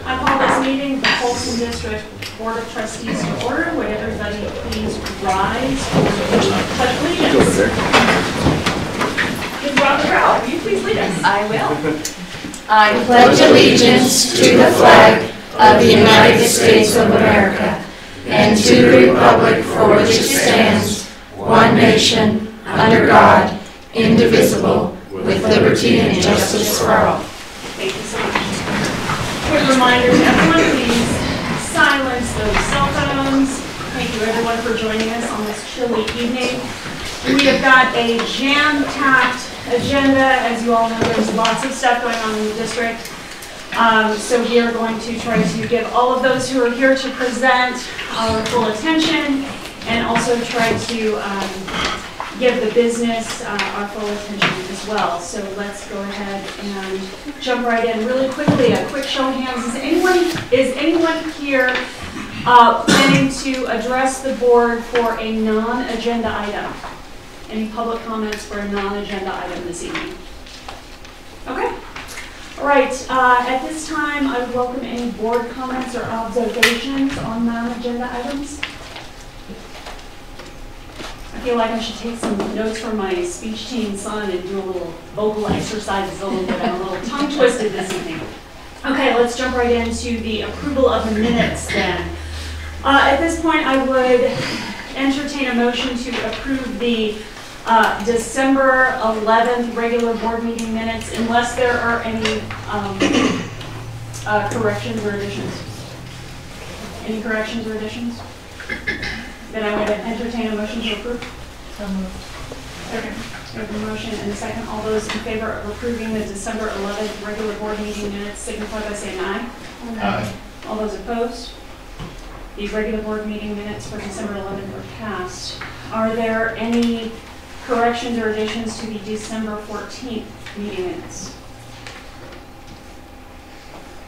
I call this meeting the Folsom District Board of Trustees to order. Would everybody please rise for pledge allegiance? Ms. Robert Rao, will you please lead us? I will. I pledge allegiance to the flag of the United States of America and to the republic for which it stands, one one nation, under God, indivisible, with liberty and justice for all. Thank you so much. Quick reminder to everyone, please silence those cell phones. Thank you everyone for joining us on this chilly evening. We have got a jam-packed agenda. As you all know, there's lots of stuff going on in the district. So we are going to try to give all of those who are here to present our full attention, and also try to give the business our full attention as well. So let's go ahead and jump right in really quickly. A quick show of hands. Is anyone here planning to address the board for a non-agenda item? Any public comments for a non-agenda item this evening? Okay. All right. At this time, I would welcome any board comments or observations on non-agenda items. I feel like I should take some notes from my speech team son and do a little vocal exercises a little bit. I'm a little tongue twisted this evening. Okay, let's jump right into the approval of the minutes then. At this point, I would entertain a motion to approve the December 11th regular board meeting minutes unless there are any corrections or additions. Any corrections or additions? Then I would entertain a motion to approve. So moved. Okay. We have a motion and a second. All those in favor of approving the December 11th regular board meeting minutes signify by saying aye. Aye. All those opposed? The regular board meeting minutes for December 11th are passed. Are there any corrections or additions to the December 14th meeting minutes?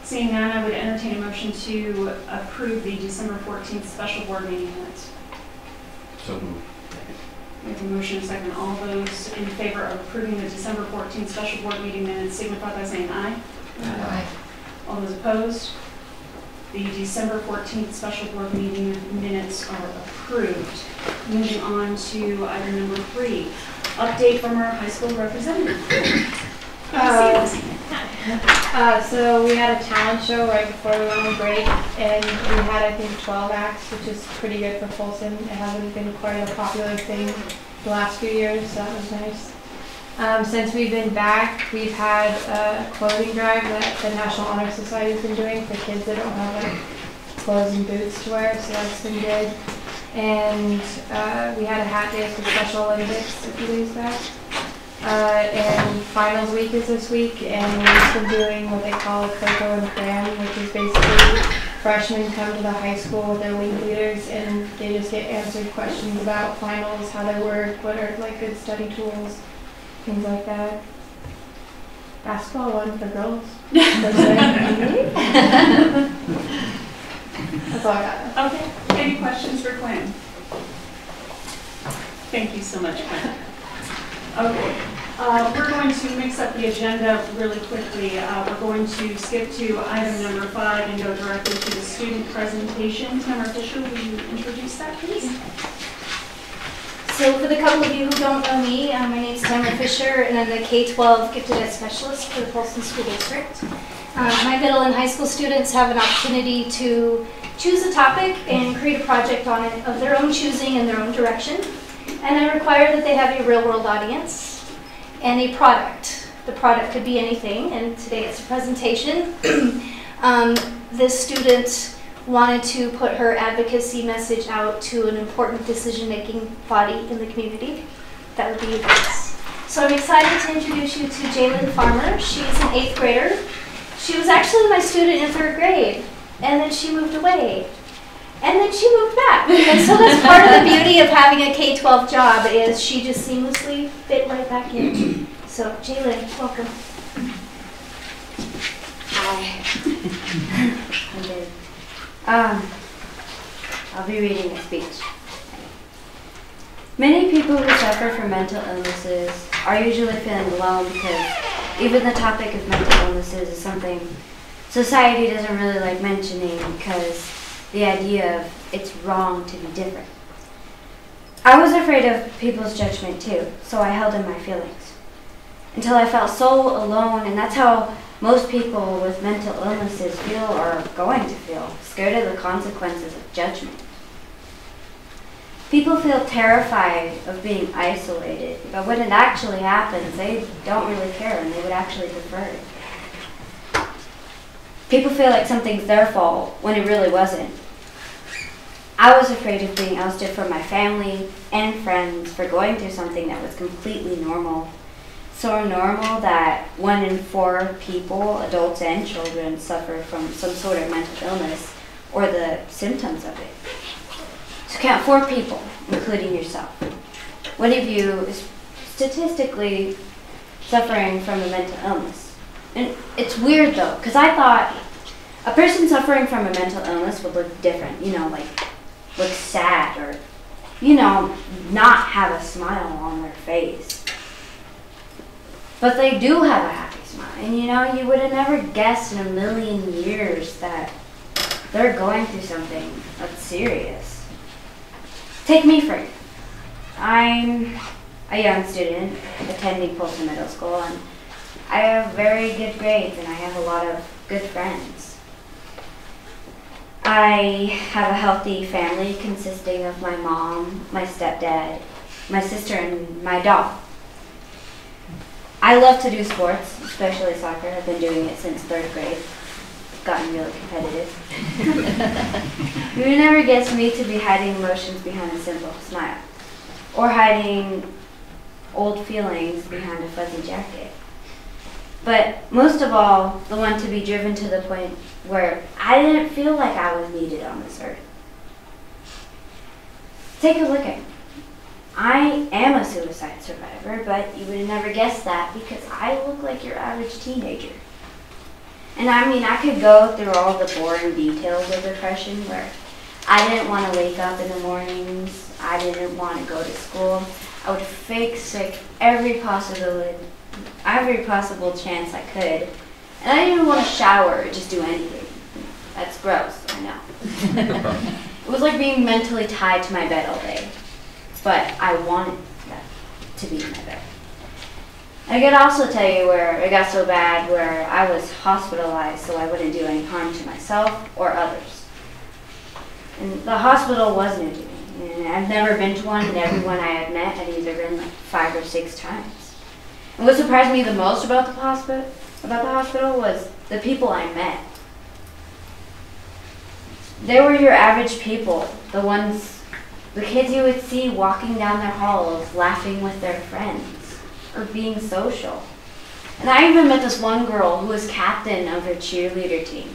Seeing none, I would entertain a motion to approve the December 14th special board meeting minutes. So moved. We have a motion and a second. All those in favor of approving the December 14th special board meeting minutes signify by saying aye. Aye. All those opposed? The December 14th special board meeting minutes are approved. Moving on to item number 3, update from our high school representative. So we had a talent show right before we went on break, and we had, I think, 12 acts, which is pretty good for Folsom. It hasn't been quite a popular thing the last few years, so that was nice. Since we've been back, we've had a clothing drive that the National Honor Society has been doing for kids that don't have like clothes and boots to wear, so that's been good. And we had a hat day for Special Olympics a few days back. And finals week is this week, and we've been doing what they call a Coco and Cram, which is basically freshmen come to the high school with their league leaders, and they just get answered questions about finals, how they work, what are like good study tools, things like that. Basketball won for girls. That's all I got. Okay. Any questions for Quinn? Thank you so much, Quinn. Okay. We're going to mix up the agenda really quickly. We're going to skip to item number 5 and go directly to the student presentation. Tamara Fisher, will you introduce that, please? So for the couple of you who don't know me, my name is Tamara Fisher, and I'm the K-12 Gifted Ed Specialist for the Folsom School District. My middle and high school students have an opportunity to choose a topic and create a project on it of their own choosing and their own direction. And I require that they have a real-world audience and a product. The product could be anything, and today it's a presentation. This student wanted to put her advocacy message out to an important decision-making body in the community. That would be you guys. So I'm excited to introduce you to Jaylyn Farmer. She's an 8th grader. She was actually my student in 3rd grade, and then she moved away. And then she moved back. And so that's part of the beauty of having a K-12 job is she just seamlessly fit right back in. So Jaylyn, welcome. Hi. I'm good. I'll be reading a speech. Many people who suffer from mental illnesses are usually feeling alone because even the topic of mental illnesses is something society doesn't really like mentioning because the idea of it's wrong to be different. I was afraid of people's judgment too, so I held in my feelings until I felt so alone, and that's how most people with mental illnesses feel or are going to feel, scared of the consequences of judgment. People feel terrified of being isolated, but when it actually happens, they don't really care and they would actually prefer it. People feel like something's their fault when it really wasn't. I was afraid of being ousted from my family and friends for going through something that was completely normal. So normal that 1 in 4 people, adults and children, suffer from some sort of mental illness or the symptoms of it. So count 4 people, including yourself. One of you is statistically suffering from a mental illness. And it's weird though, because I thought a person suffering from a mental illness would look different, like look sad or, not have a smile on their face. But they do have a happy smile. And you would have never guessed in a million years that they're going through something that's serious. Take me for it. I'm a young student attending Polson Middle School, and I have very good grades and I have a lot of good friends. I have a healthy family consisting of my mom, my stepdad, my sister, and my dog. I love to do sports, especially soccer. I've been doing it since 3rd grade. Gotten really competitive. You would never guess me to be hiding emotions behind a simple smile, or hiding old feelings behind a fuzzy jacket. But most of all, the one to be driven to the point where I didn't feel like I was needed on this earth. Take a look at me. I am a suicide survivor, but you would have never guessed that because I look like your average teenager. And I could go through all the boring details of depression where I didn't want to wake up in the mornings, I didn't want to go to school, I would fake sick every possible chance I could, and I didn't even want to shower or just do anything. That's gross, I know. It was like being mentally tied to my bed all day, but I wanted that to be my bed. I could also tell you where it got so bad where I was hospitalized so I wouldn't do any harm to myself or others. And the hospital was new to me. And I've never been to one, and everyone I had met had either been like 5 or 6 times. And what surprised me the most about the hospital was the people I met. They were your average people, the kids you would see walking down their halls, laughing with their friends, or being social. And I even met this one girl who was captain of her cheerleader team.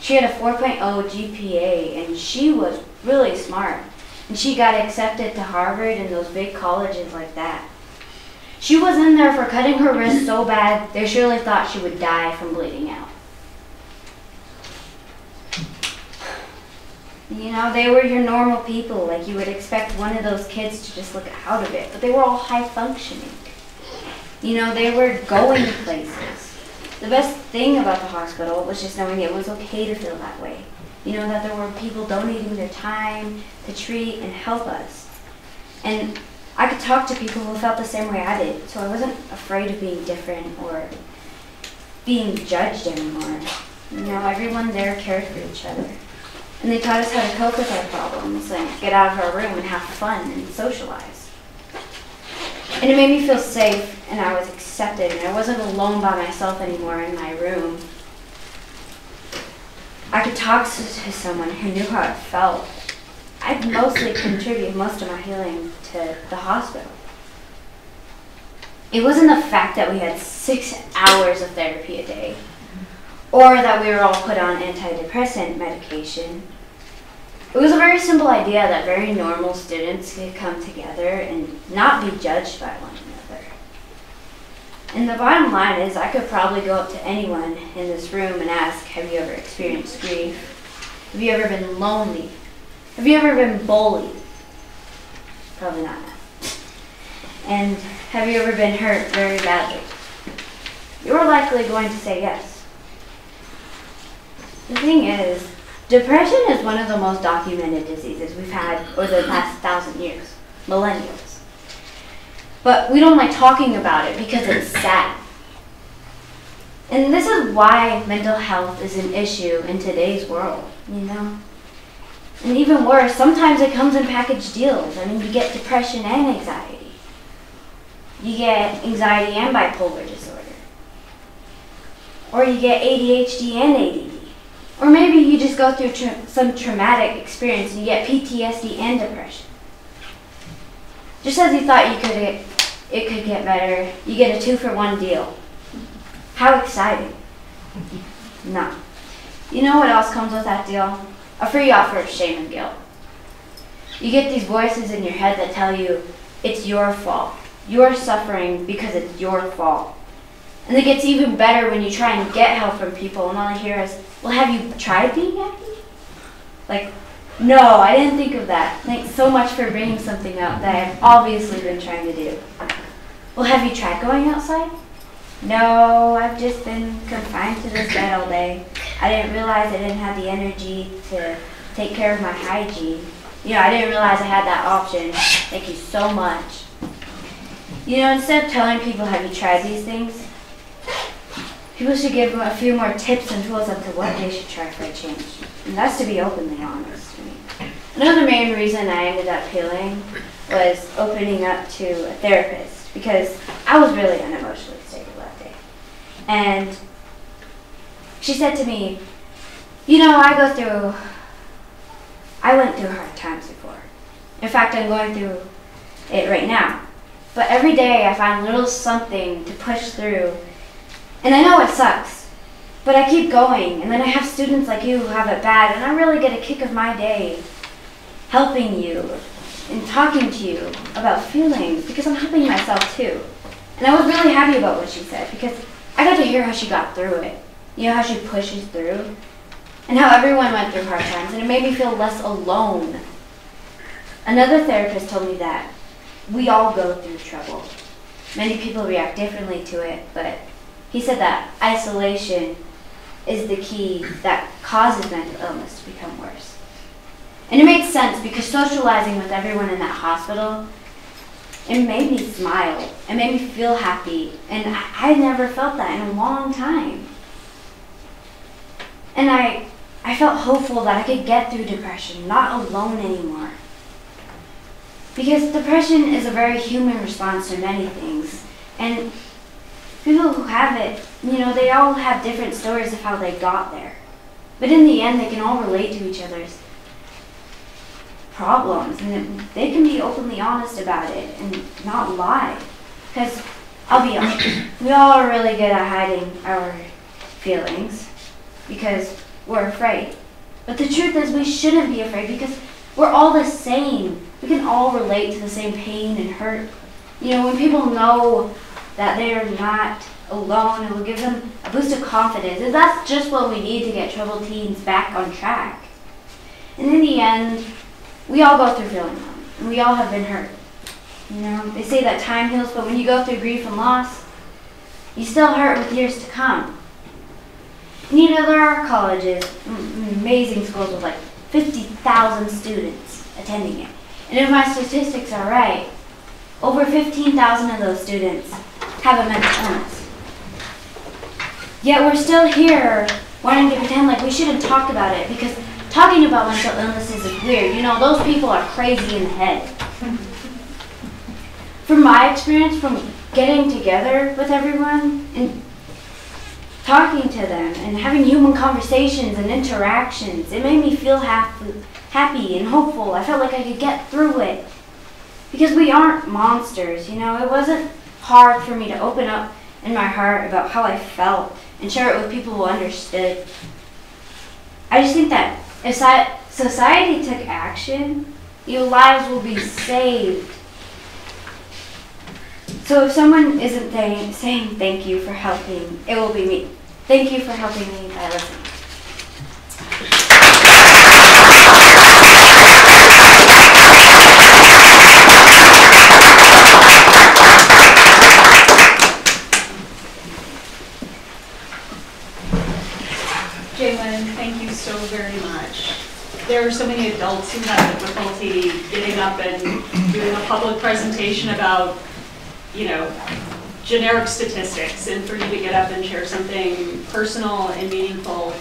She had a 4.0 GPA, and she was really smart. And she got accepted to Harvard and those big colleges like that. She was in there for cutting her wrist so bad, they surely thought she would die from bleeding out. They were your normal people, like you would expect one of those kids to just look out of it, but they were all high functioning. They were going places. The best thing about the hospital was just knowing it was okay to feel that way. That there were people donating their time to treat and help us. And I could talk to people who felt the same way I did, so I wasn't afraid of being different or being judged anymore. Everyone there cared for each other. And they taught us how to cope with our problems and get out of our room and have fun and socialize. And it made me feel safe, and I was accepted, and I wasn't alone by myself anymore in my room. I could talk to someone who knew how it felt. I'd mostly contribute most of my healing to the hospital. It wasn't the fact that we had 6 hours of therapy a day, or that we were all put on antidepressant medication. It was a very simple idea that very normal students could come together and not be judged by one another. And the bottom line is I could probably go up to anyone in this room and ask, have you ever experienced grief? Have you ever been lonely? Have you ever been bullied? Probably not. And have you ever been hurt very badly? You're likely going to say yes. The thing is, depression is one of the most documented diseases we've had over the past 1,000 years, millennials. But we don't like talking about it because it's sad. And this is why mental health is an issue in today's world, And even worse, sometimes it comes in package deals. I mean, you get depression and anxiety. You get anxiety and bipolar disorder. Or you get ADHD and ADD. Or maybe you just go through some traumatic experience and you get PTSD and depression. Just as you thought it could get better, you get a 2-for-1 deal. How exciting. No. You know what else comes with that deal? A free offer of shame and guilt. You get these voices in your head that tell you it's your fault. You're suffering because it's your fault. And it gets even better when you try and get help from people and all you hear is, well, have you tried being happy? Like, no, I didn't think of that. Thanks so much for bringing something up that I've obviously been trying to do. Well, have you tried going outside? No, I've just been confined to this bed all day. I didn't realize I didn't have the energy to take care of my hygiene. You know, I didn't realize I had that option. Thank you so much. You know, instead of telling people, have you tried these things? People should give them a few more tips and tools as to what they should try for a change. And that's to be openly honest to me. Another main reason I ended up healing was opening up to a therapist because I was really unemotionally stable that day. And she said to me, you know, I went through hard times before. In fact, I'm going through it right now. But every day I find a little something to push through. And I know it sucks, but I keep going. And then I have students like you who have it bad, and I really get a kick of my day helping you and talking to you about feelings because I'm helping myself too. And I was really happy about what she said because I got to hear how she got through it. You know, how she pushes through and how everyone went through hard times, and it made me feel less alone. Another therapist told me that we all go through trouble. Many people react differently to it, but he said that isolation is the key that causes mental illness to become worse. And it made sense because socializing with everyone in that hospital, it made me smile. It made me feel happy. And I never felt that in a long time. And I felt hopeful that I could get through depression, not alone anymore. Because depression is a very human response to many things. And people who have it, you know, they all have different stories of how they got there. But in the end, they can all relate to each other's problems. And they can be openly honest about it and not lie. Because, I'll be honest, we all are really good at hiding our feelings because we're afraid. But the truth is we shouldn't be afraid because we're all the same. We can all relate to the same pain and hurt. You know, when people know that they're not alone, it will give them a boost of confidence. And that's just what we need to get troubled teens back on track. And in the end, we all go through feeling alone. And we all have been hurt. You know, they say that time heals, but when you go through grief and loss, you still hurt with years to come. And you know, there are colleges, amazing schools with like 50,000 students attending it. And if my statistics are right, over 15,000 of those students have a mental illness. Yet we're still here wanting to pretend like we shouldn't talk about it because talking about mental illnesses is weird. You know, those people are crazy in the head. From my experience, from getting together with everyone and talking to them and having human conversations and interactions, it made me feel happy and hopeful. I felt like I could get through it. Because we aren't monsters, you know. It wasn't hard for me to open up in my heart about how I felt and share it with people who understood. I just think that if society took action, your lives will be saved. So if someone isn't saying thank you for helping, it will be me. Thank you for helping me by listening. Jalen, thank you so very much. There are so many adults who have difficulty getting up and doing a public presentation about, you know, generic statistics, and for you to get up and share something personal and meaningful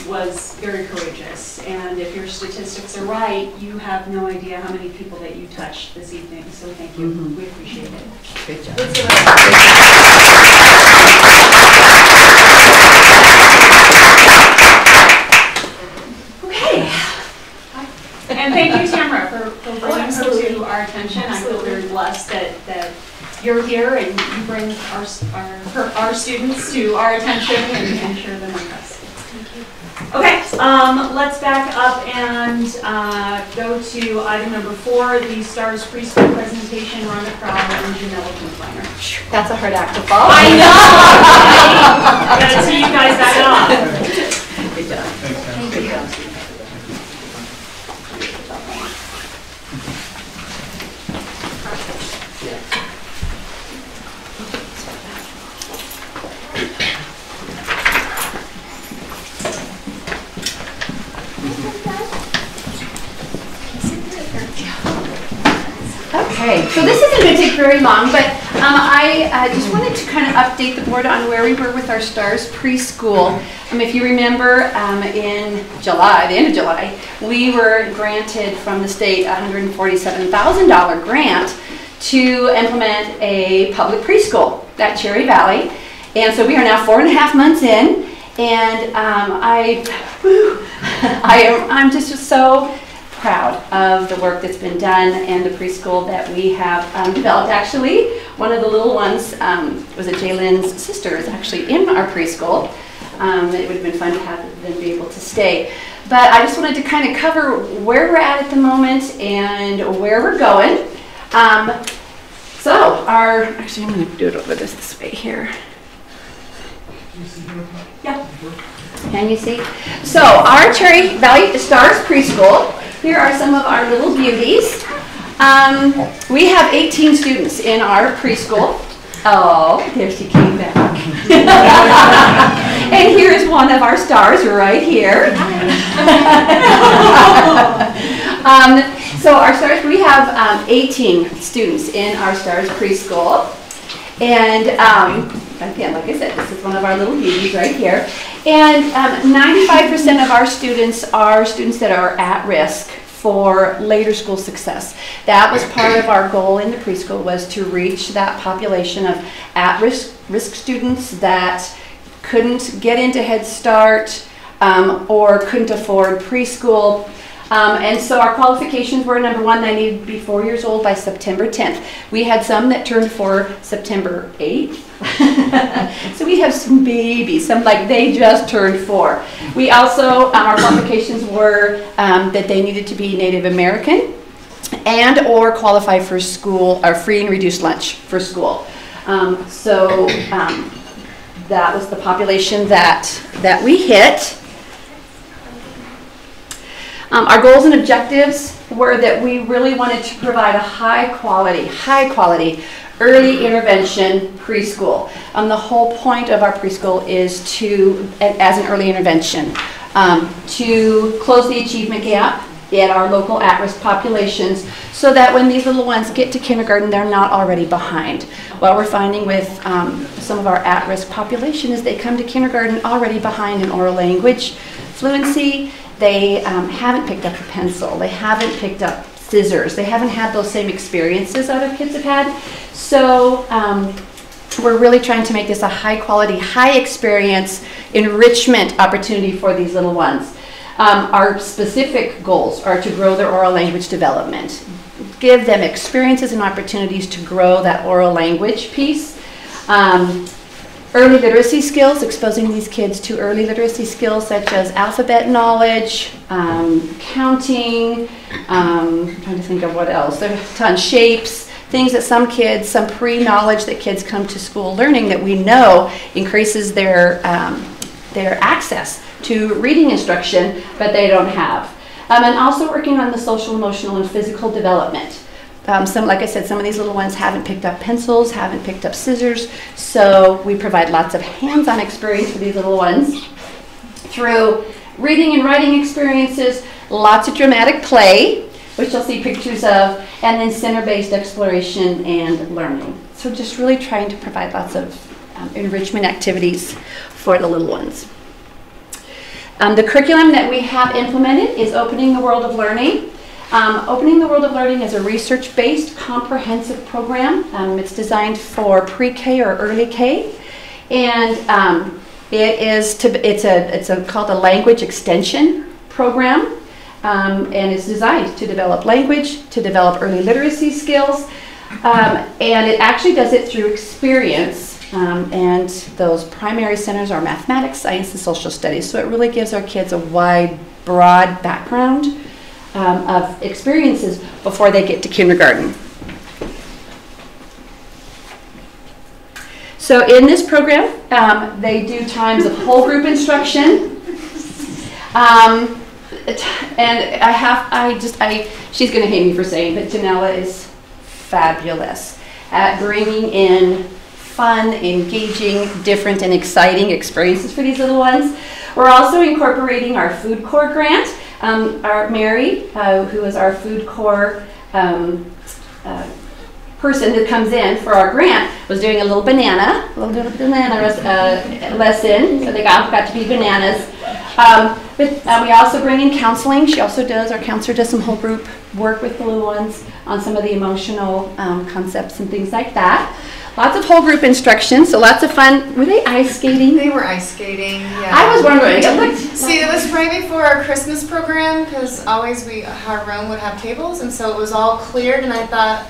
was very courageous. And if your statistics are right, you have no idea how many people that you touched this evening. So thank you. We appreciate it. Good job. Okay. And thank you, Tamara, for bringing her to our attention. I feel very blessed that you're here and you bring our students to our attention and share them with us. Okay, let's back up and go to item number 4, the STARS preschool presentation, Rhonda Crowell and Janella Complainer. That's a hard act to follow. I know! I gotta see you guys back up. Good job. Thanks, Sam. Okay, so this isn't going to take very long, but I just wanted to kind of update the board on where we were with our STARS preschool. If you remember, in July, the end of July, we were granted from the state a $147,000 grant to implement a public preschool at Cherry Valley. And so we are now 4.5 months in, and I'm just so proud of the work that's been done and the preschool that we have developed. Actually, one of the little ones was Jalen's sister is actually in our preschool. It would have been fun to have them be able to stay. But I just wanted to kind of cover where we're at the moment and where we're going. Actually I'm going to do it over this way here. Yeah. Can you see? So our Cherry Valley STARS preschool. Here are some of our little beauties. We have 18 students in our preschool. Oh, there she came back. And here is one of our stars right here. So our stars, we have 18 students in our STARS preschool. And again, like I said, this is one of our little beauties right here. And 95% of our students are students that are at risk for later school success. That was part of our goal in the preschool, was to reach that population of at-risk students that couldn't get into Head Start or couldn't afford preschool. And so our qualifications were, number 1, they needed to be 4 years old by September 10th. We had some that turned 4 September 8th. So we have some babies, some like they just turned 4. We also, our qualifications were that they needed to be Native American and or qualify for school, or free and reduced lunch for school. That was the population that we hit. Our goals and objectives were that we really wanted to provide a high quality early intervention preschool. The whole point of our preschool is to, as an early intervention, to close the achievement gap at our local at-risk populations so that when these little ones get to kindergarten, they're not already behind. What we're finding with some of our at-risk population is they come to kindergarten already behind in oral language fluency. They haven't picked up a pencil. They haven't picked up scissors. They haven't had those same experiences other kids have had. So we're really trying to make this a high quality, high experience enrichment opportunity for these little ones. Our specific goals are to grow their oral language development, give them experiences and opportunities to grow that oral language piece. Early literacy skills, exposing these kids to early literacy skills such as alphabet knowledge, counting, I'm trying to think of what else. There's a ton, shapes, things that some kids, some pre-knowledge that kids come to school learning that we know increases their access to reading instruction, but they don't have. And also working on the social, emotional, and physical development. Like I said, some of these little ones haven't picked up pencils, haven't picked up scissors, so we provide lots of hands-on experience for these little ones through reading and writing experiences, lots of dramatic play, which you'll see pictures of, and then center-based exploration and learning. So just really trying to provide lots of enrichment activities for the little ones. The curriculum that we have implemented is Opening the World of Learning. Opening the World of Learning is a research-based comprehensive program. It's designed for pre-K or early K, and it's called a language extension program, and it's designed to develop language, to develop early literacy skills, and it actually does it through experience. And those primary centers are mathematics, science, and social studies. So it really gives our kids a wide, broad background of experiences before they get to kindergarten. So in this program, they do times of whole group instruction. And she's going to hate me for saying, but Janella is fabulous at bringing in fun, engaging, different, and exciting experiences for these little ones. We're also incorporating our food corps grant. Our Mary, who is our food corps person that comes in for our grant, was doing a little banana lesson, so they got to be bananas. But we also bring in counseling. Our counselor does some whole group work with the little ones on some of the emotional concepts and things like that. Lots of whole group instruction, so lots of fun. Were they ice skating? They were ice skating, yeah. I was wondering. See, it was right before our Christmas program, because always our room would have tables, and so it was all cleared, and I thought,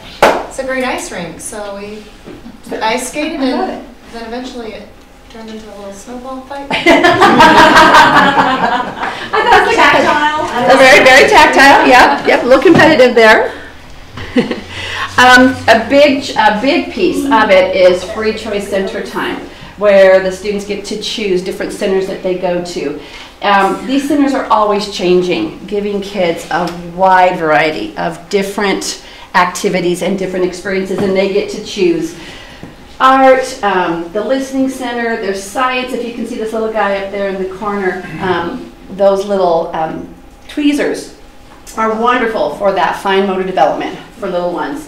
it's a great ice rink. So we ice skated, and then eventually it turned into a little snowball fight. I thought it was tactile. Very, very tactile. Yep, a little competitive there. A big piece of it is free choice center time, where the students get to choose different centers that they go to. These centers are always changing, giving kids a wide variety of different activities and different experiences, and they get to choose art, the listening center, there's science. If you can see this little guy up there in the corner, those little tweezers are wonderful for that fine motor development for little ones.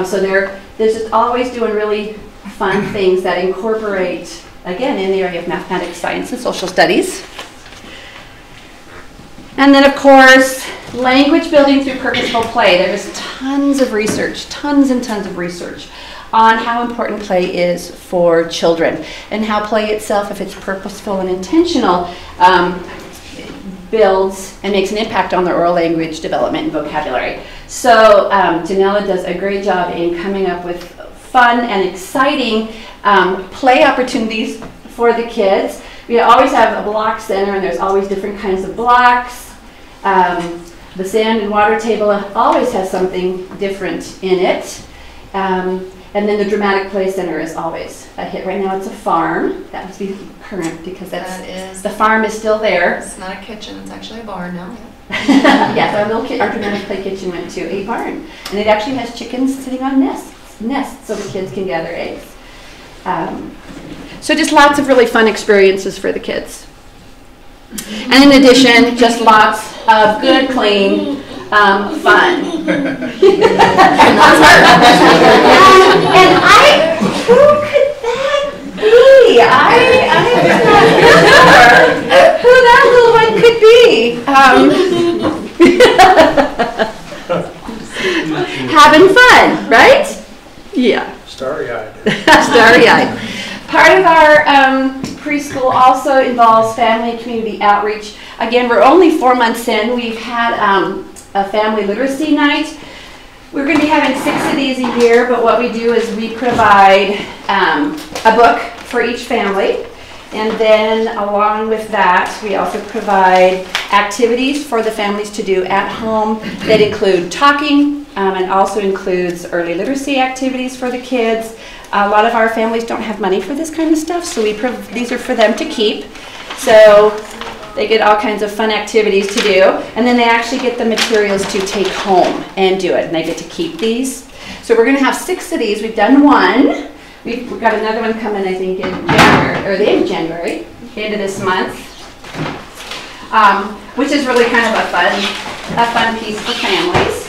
So they're just always doing really fun things that incorporate, again, in the area of mathematics, science, and social studies. And then, of course, language building through purposeful play. There's tons and tons of research on how important play is for children, and how play itself, if it's purposeful and intentional, builds and makes an impact on their oral language development and vocabulary. So Janella does a great job in coming up with fun and exciting play opportunities for the kids. We always have a block center, and there's always different kinds of blocks. The sand and water table always has something different in it. And then the dramatic play center is always a hit. Right now it's a farm. That must be current, because the farm is still there. It's not a kitchen, it's actually a barn now. Yes, our dramatic play kitchen went to a barn. And it actually has chickens sitting on nests so the kids can gather eggs. So just lots of really fun experiences for the kids. And in addition, just lots of good, clean, fun. Who could that be? I'm not sure who that little one could be. Having fun, right? Yeah. Starry-eyed. Starry-eyed. Part of our preschool also involves family and community outreach. Again, we're only 4 months in. We've had a family literacy night. We're going to be having 6 of these a year, but what we do is we provide a book for each family. And then along with that, we also provide activities for the families to do at home that include talking, and also includes early literacy activities for the kids. A lot of our families don't have money for this kind of stuff, so these are for them to keep. So they get all kinds of fun activities to do, and then they actually get the materials to take home and do it, and they get to keep these. So we're going to have 6 of these. We've done 1. We've got another one coming, I think, in January, or the end of January, end of this month, which is really kind of a fun piece for families.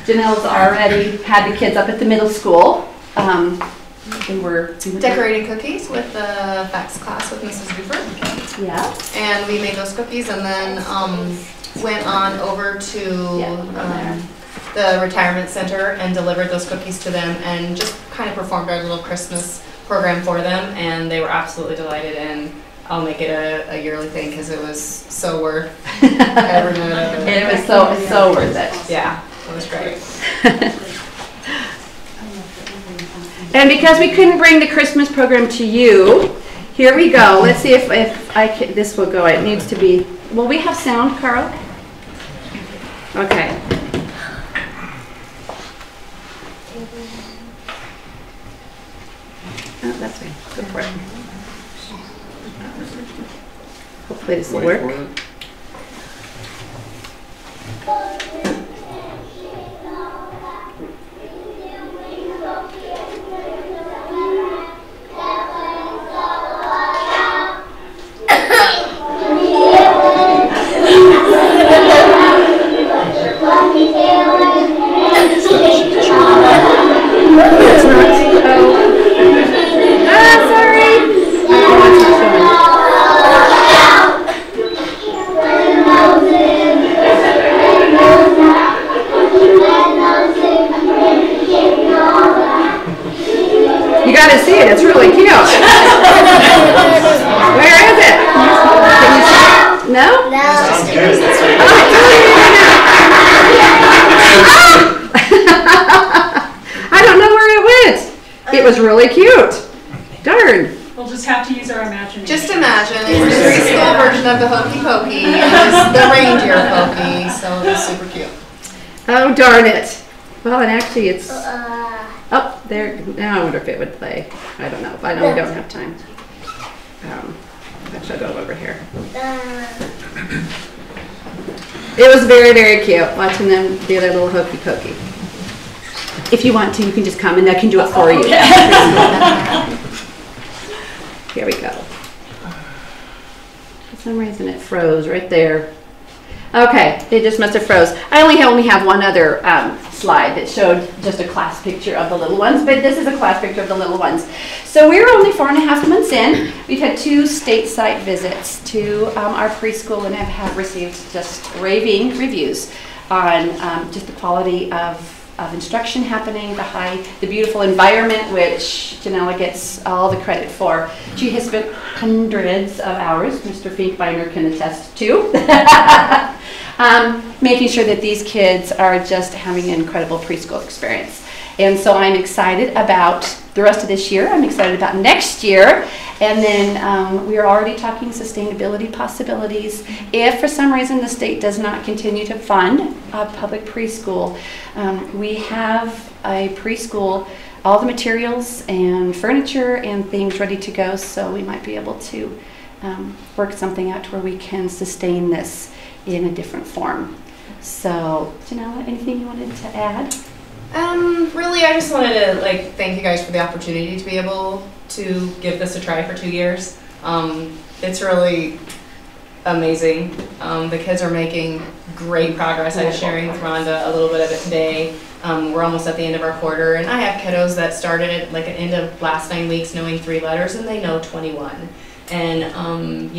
Janelle's already had the kids up at the middle school They were Decorating cookies with the FACS class with Mrs. Buford. Yeah. And we made those cookies and then went on over to the retirement center and delivered those cookies to them and just kind of performed our little Christmas program for them, and they were absolutely delighted, and I'll make it a yearly thing because it was so worth every minute of it. It was so worth it. Yeah, it was great. And because we couldn't bring the Christmas program to you, here we go. Let's see if I can, this will go. It needs to be, will we have sound, Carl? Okay. Oh, that's fine. Go for it. Hopefully this will Wait work. for it. It's not. Ah, sorry. Oh, it's not showing. You gotta see it, it's really cute. Where is it? Can you see it? No? I don't know where it went. It was really cute. Darn. We'll just have to use our imagination. Just imagine, it's the preschool version of the Hokey Pokey, and it's the reindeer Pokey, so it's super cute. Oh, darn it. Well, and actually it's, oh, there, now I wonder if it would play. I don't know, I know we don't have time. Actually, I'll go over here. It was very, very cute watching them do their little hokey pokey. If you want to, you can just come and I can do it for you. Here we go. For some reason it froze right there. Okay, it just must have froze. I only have one other slide that showed just a class picture of the little ones, but this is a class picture of the little ones. So we're only 4.5 months in. We've had 2 state site visits to our preschool and have received just raving reviews on just the quality of instruction happening, the beautiful environment, which Janella gets all the credit for. She has spent hundreds of hours, Mr. Finkbeiner can attest to, making sure that these kids are just having an incredible preschool experience. And so I'm excited about the rest of this year. I'm excited about next year. And then we are already talking sustainability possibilities. If for some reason the state does not continue to fund public preschool, we have a preschool, all the materials and furniture and things ready to go, so we might be able to work something out to where we can sustain this in a different form. So, Janella, anything you wanted to add? Really, I just wanted to thank you guys for the opportunity to be able to give this a try for 2 years. It's really amazing. The kids are making great progress. I was sharing with Rhonda a little bit of it today. We're almost at the end of our quarter, and I have kiddos that started at the end of last 9 weeks knowing 3 letters, and they know 21. And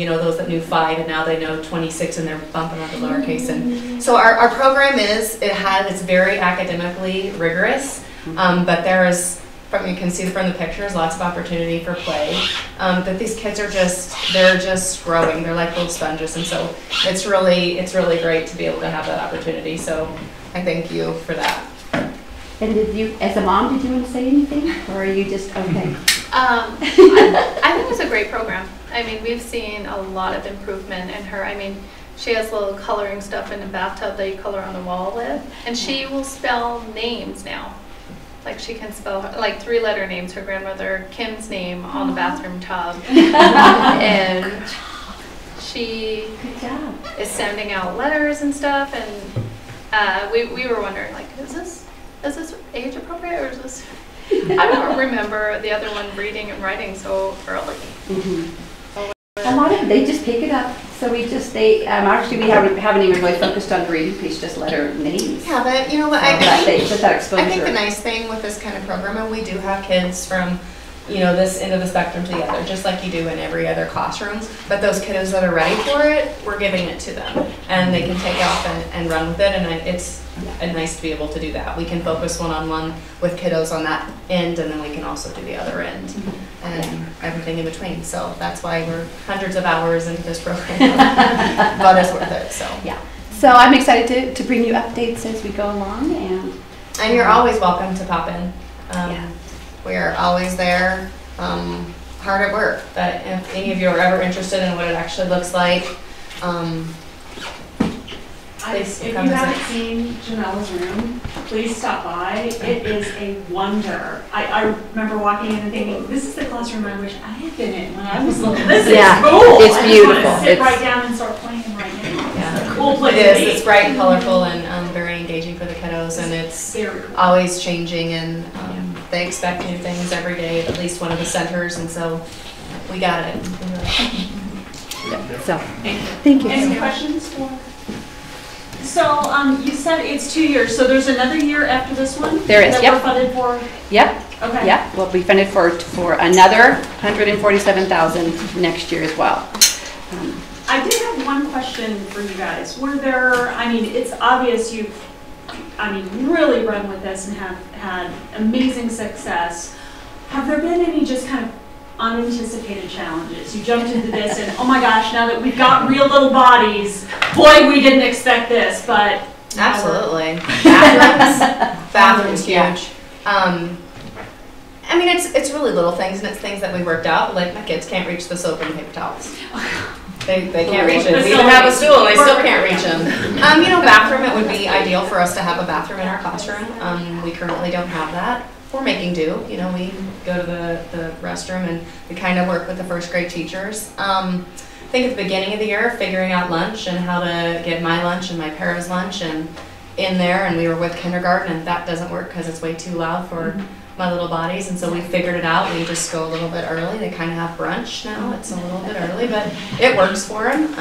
those that knew 5, and now they know 26, and they're bumping up the lowercase. And so our program it's very academically rigorous, but there is, you can see from the pictures, lots of opportunity for play. That these kids they're just growing. They're like little sponges, and so it's really great to be able to have that opportunity. So I thank you for that. And did you, as a mom, did you want to say anything, or are you just okay? I think it's a great program. I mean, we've seen a lot of improvement in her. I mean, she has little coloring stuff in the bathtub that you color on the wall with, and she will spell names now. Like she can spell 3-letter names. Her grandmother Kim's name on the bathroom tub, and she is sending out letters and stuff. And we were wondering, is this age appropriate, or is this? I don't remember the other one reading and writing so early. A lot of they just pick it up So we actually we haven't even really focused on reading. Please just let her names. Yeah, but you know what, Just that exposure. I think the nice thing with this kind of program, and we do have kids from, you know, this end of the spectrum to the other, just like you do in every other classroom. But those kiddos that are ready for it, we're giving it to them, and they can take off and run with it. And it's nice to be able to do that. We can focus one-on-one with kiddos on that end, and then we can also do the other end and everything in between. So that's why we're hundreds of hours into this program, but it's worth it. So yeah. So I'm excited to bring you updates as we go along, and you're always welcome to pop in. We are always there, hard at work. But if any of you are ever interested in what it actually looks like, please If you come haven't visit. seen Janella's room, please stop by. It is a wonder. I remember walking in and thinking, this is the classroom I wish I had been in when I was little. This is Yeah, cool. it's I just beautiful. want to sit It's- right down and start playing right now. Yeah. It's a cool place It to be. is. It's bright and colorful and very engaging for the kiddos, and it's Very cool. always changing, and they expect new things every day, at least one of the centers, and so we got it. so thank you. Any questions for? So, you said it's 2 years, so there's another year after this one? There is, That yep. we're funded for? Yep. Okay. Yeah, we'll be funded for another $147,000 next year as well. I did have one question for you guys. Were there, I mean, it's obvious you've, really run with this and have had amazing success. Have there been any just kind of unanticipated challenges? You jumped into this and, oh my gosh, now that we've got real little bodies, boy, we didn't expect this, but. Absolutely. Bathrooms Yeah. huge. I mean, it's really little things, and it's things that we worked out. Like, my kids can't reach the soap and paper towels. They can't reach it. We even have a stool, and they still can't reach them. Bathroom, it would be ideal for us to have a bathroom in our classroom. We currently don't have that. We're making do. We go to the restroom, and we kind of work with the first grade teachers. I think at the beginning of the year, figuring out lunch and how to get my lunch and my para's lunch and in there, and we were with kindergarten, and that doesn't work because it's way too loud for my little bodies, and so we figured it out. We just go a little bit early. They kind of have brunch now. It's a little bit early, but it works for them.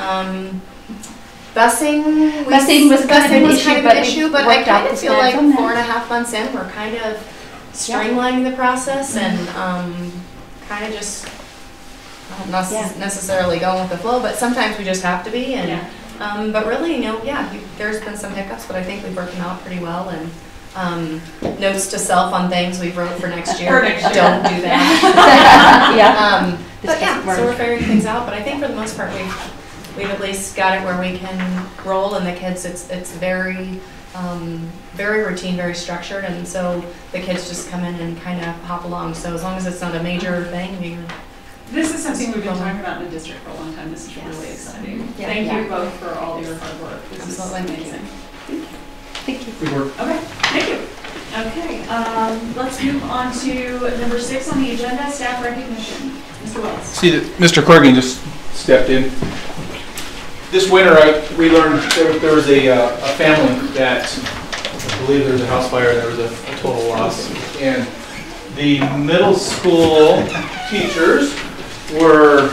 Busing was kind of an issue, but I kind of feel like 4.5 months in, we're kind of streamlining the process and kind of just not necessarily going with the flow, but sometimes we just have to be. And but really, there's been some hiccups, but I think we've worked them out pretty well. And notes to self on things we wrote for next year. Don't do that. So we're figuring things out. But I think for the most part, we've at least got it where we can roll. And the kids, it's very very routine, very structured, and so the kids just come in and kind of hop along. So as long as it's not a major thing, This is something we've been talking about in the district for a long time. This is really exciting. Thank you both for all your hard work. This is amazing. Thank you. Good work. Okay, thank you. Okay, let's move on to number 6 on the agenda, staff recognition. Mr. Wells. See that Mr. Corrigan just stepped in. This winter, we learned there was a family that, I believe there was a house fire and there was a total loss. And the middle school teachers were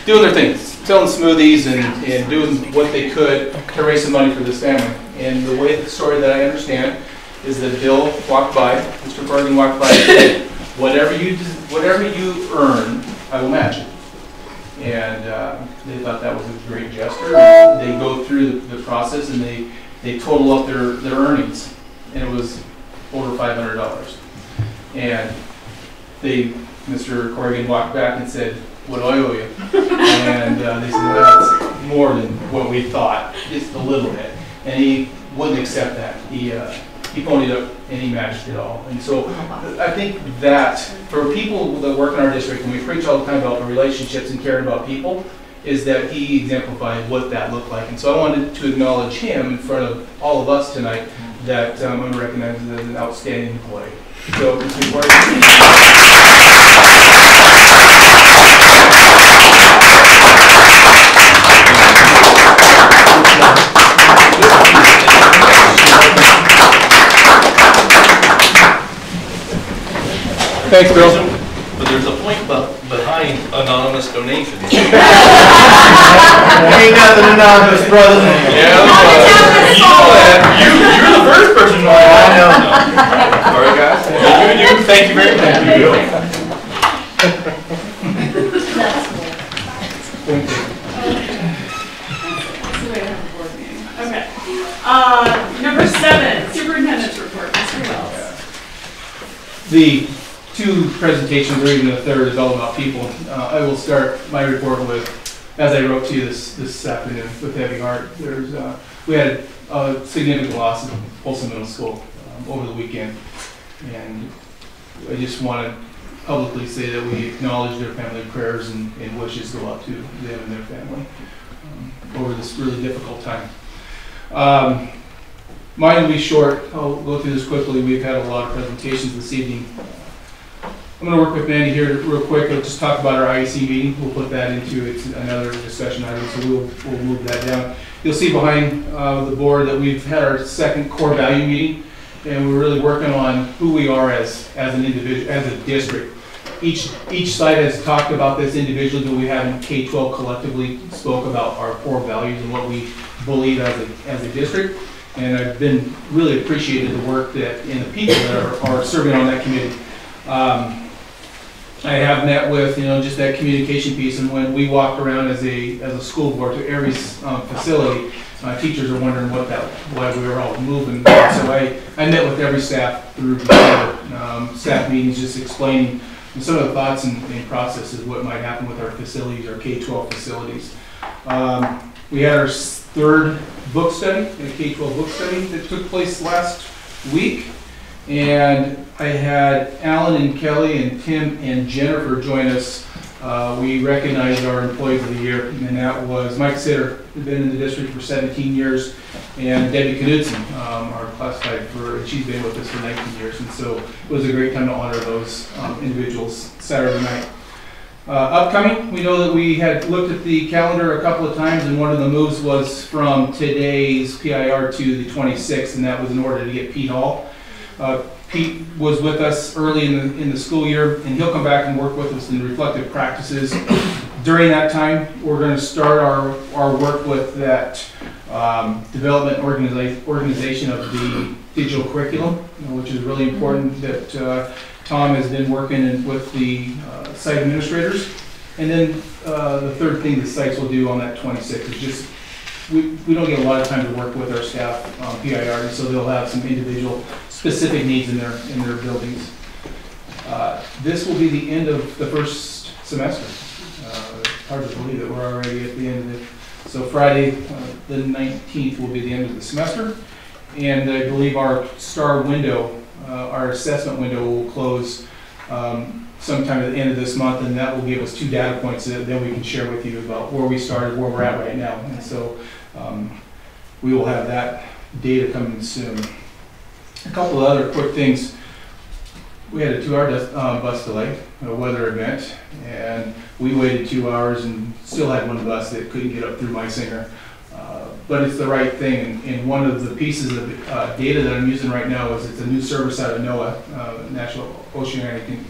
doing their thing, selling smoothies and doing what they could to raise some money for this family. And the way the story that I understand is that Bill walked by, Mr. Corrigan walked by and said, whatever you earn, I will match it. And they thought that was a great gesture. They go through the process and they total up their earnings, and it was over $500. And Mr. Corrigan walked back and said, "What do I owe you?" And they said, "Well, that's more than what we thought, just a little bit." And he wouldn't accept that. He ponied up and he matched it all. And so I think that for people that work in our district, and we preach all the time about the relationships and caring about people, is that he exemplified what that looked like. And so I wanted to acknowledge him in front of all of us tonight, that I'm going to recognize him as an outstanding employee. So, Mr. Corrigan. Thanks, Bill. For the there's a point behind anonymous donations. Ain't nothing anonymous, brother. Yeah, you know that. You're the first person to know that. I know. All right, guys. Thank you very much. Okay. Number 7, superintendent's report. Mr. Wells. The two presentations, or even the third, is all about people. I will start my report with, as I wrote to you this afternoon with heavy heart, we had a significant loss at Folsom Middle School over the weekend. And I just want to publicly say that we acknowledge their family prayers and wishes go out to them and their family over this really difficult time. Mine will be short. I'll go through this quickly. We've had a lot of presentations this evening. I'm going to work with Mandy here real quick. I'll just talk about our IEC meeting. We'll put that into another discussion item, so we'll move that down. You'll see behind the board that we've had our second core value meeting, and we're really working on who we are as an individual, as a district. Each site has talked about this individually, but we haven't K-12 collectively spoke about our core values and what we believe as a district. And I've been really appreciated the work that and the people that are serving on that committee. I have met with just that communication piece, and when we walked around as a school board to Aries facility, teachers are wondering why we were all moving. So I met with every staff through staff meetings, just explaining some of the thoughts and processes, what might happen with our facilities, our K-12 facilities. We had our third book study, a K-12 book study that took place last week. And I had Alan and Kelly and Tim and Jennifer join us. We recognized our employees of the year, and that was Mike Sitter, who's been in the district for 17 years, and Debbie Knudsen, our classified she's been with us for 19 years. And so it was a great time to honor those individuals Saturday night. Upcoming, we know that we had looked at the calendar a couple of times, and one of the moves was from today's PIR to the 26th, and that was in order to get Pete Hall. Pete was with us early in the school year, and he'll come back and work with us in reflective practices. During that time, we're going to start our work with that development organization of the digital curriculum, which is really important that Tom has been working with the site administrators. And then the third thing the sites will do on that 26th is just, we don't get a lot of time to work with our staff on PIR, so they'll have some individual specific needs in their buildings. This will be the end of the first semester. It's hard to believe that we're already at the end of it. So Friday, the 19th will be the end of the semester. And I believe our STAR window, our assessment window will close sometime at the end of this month, and that will give us 2 data points that then we can share with you about where we started, where we're at right now. And so we will have that data coming soon. A couple of other quick things. We had a 2-hour bus delay, a weather event, and we waited 2 hours and still had one bus that couldn't get up through Meisinger. But it's the right thing, and one of the pieces of data that I'm using right now is it's a new service out of NOAA, National Oceanic and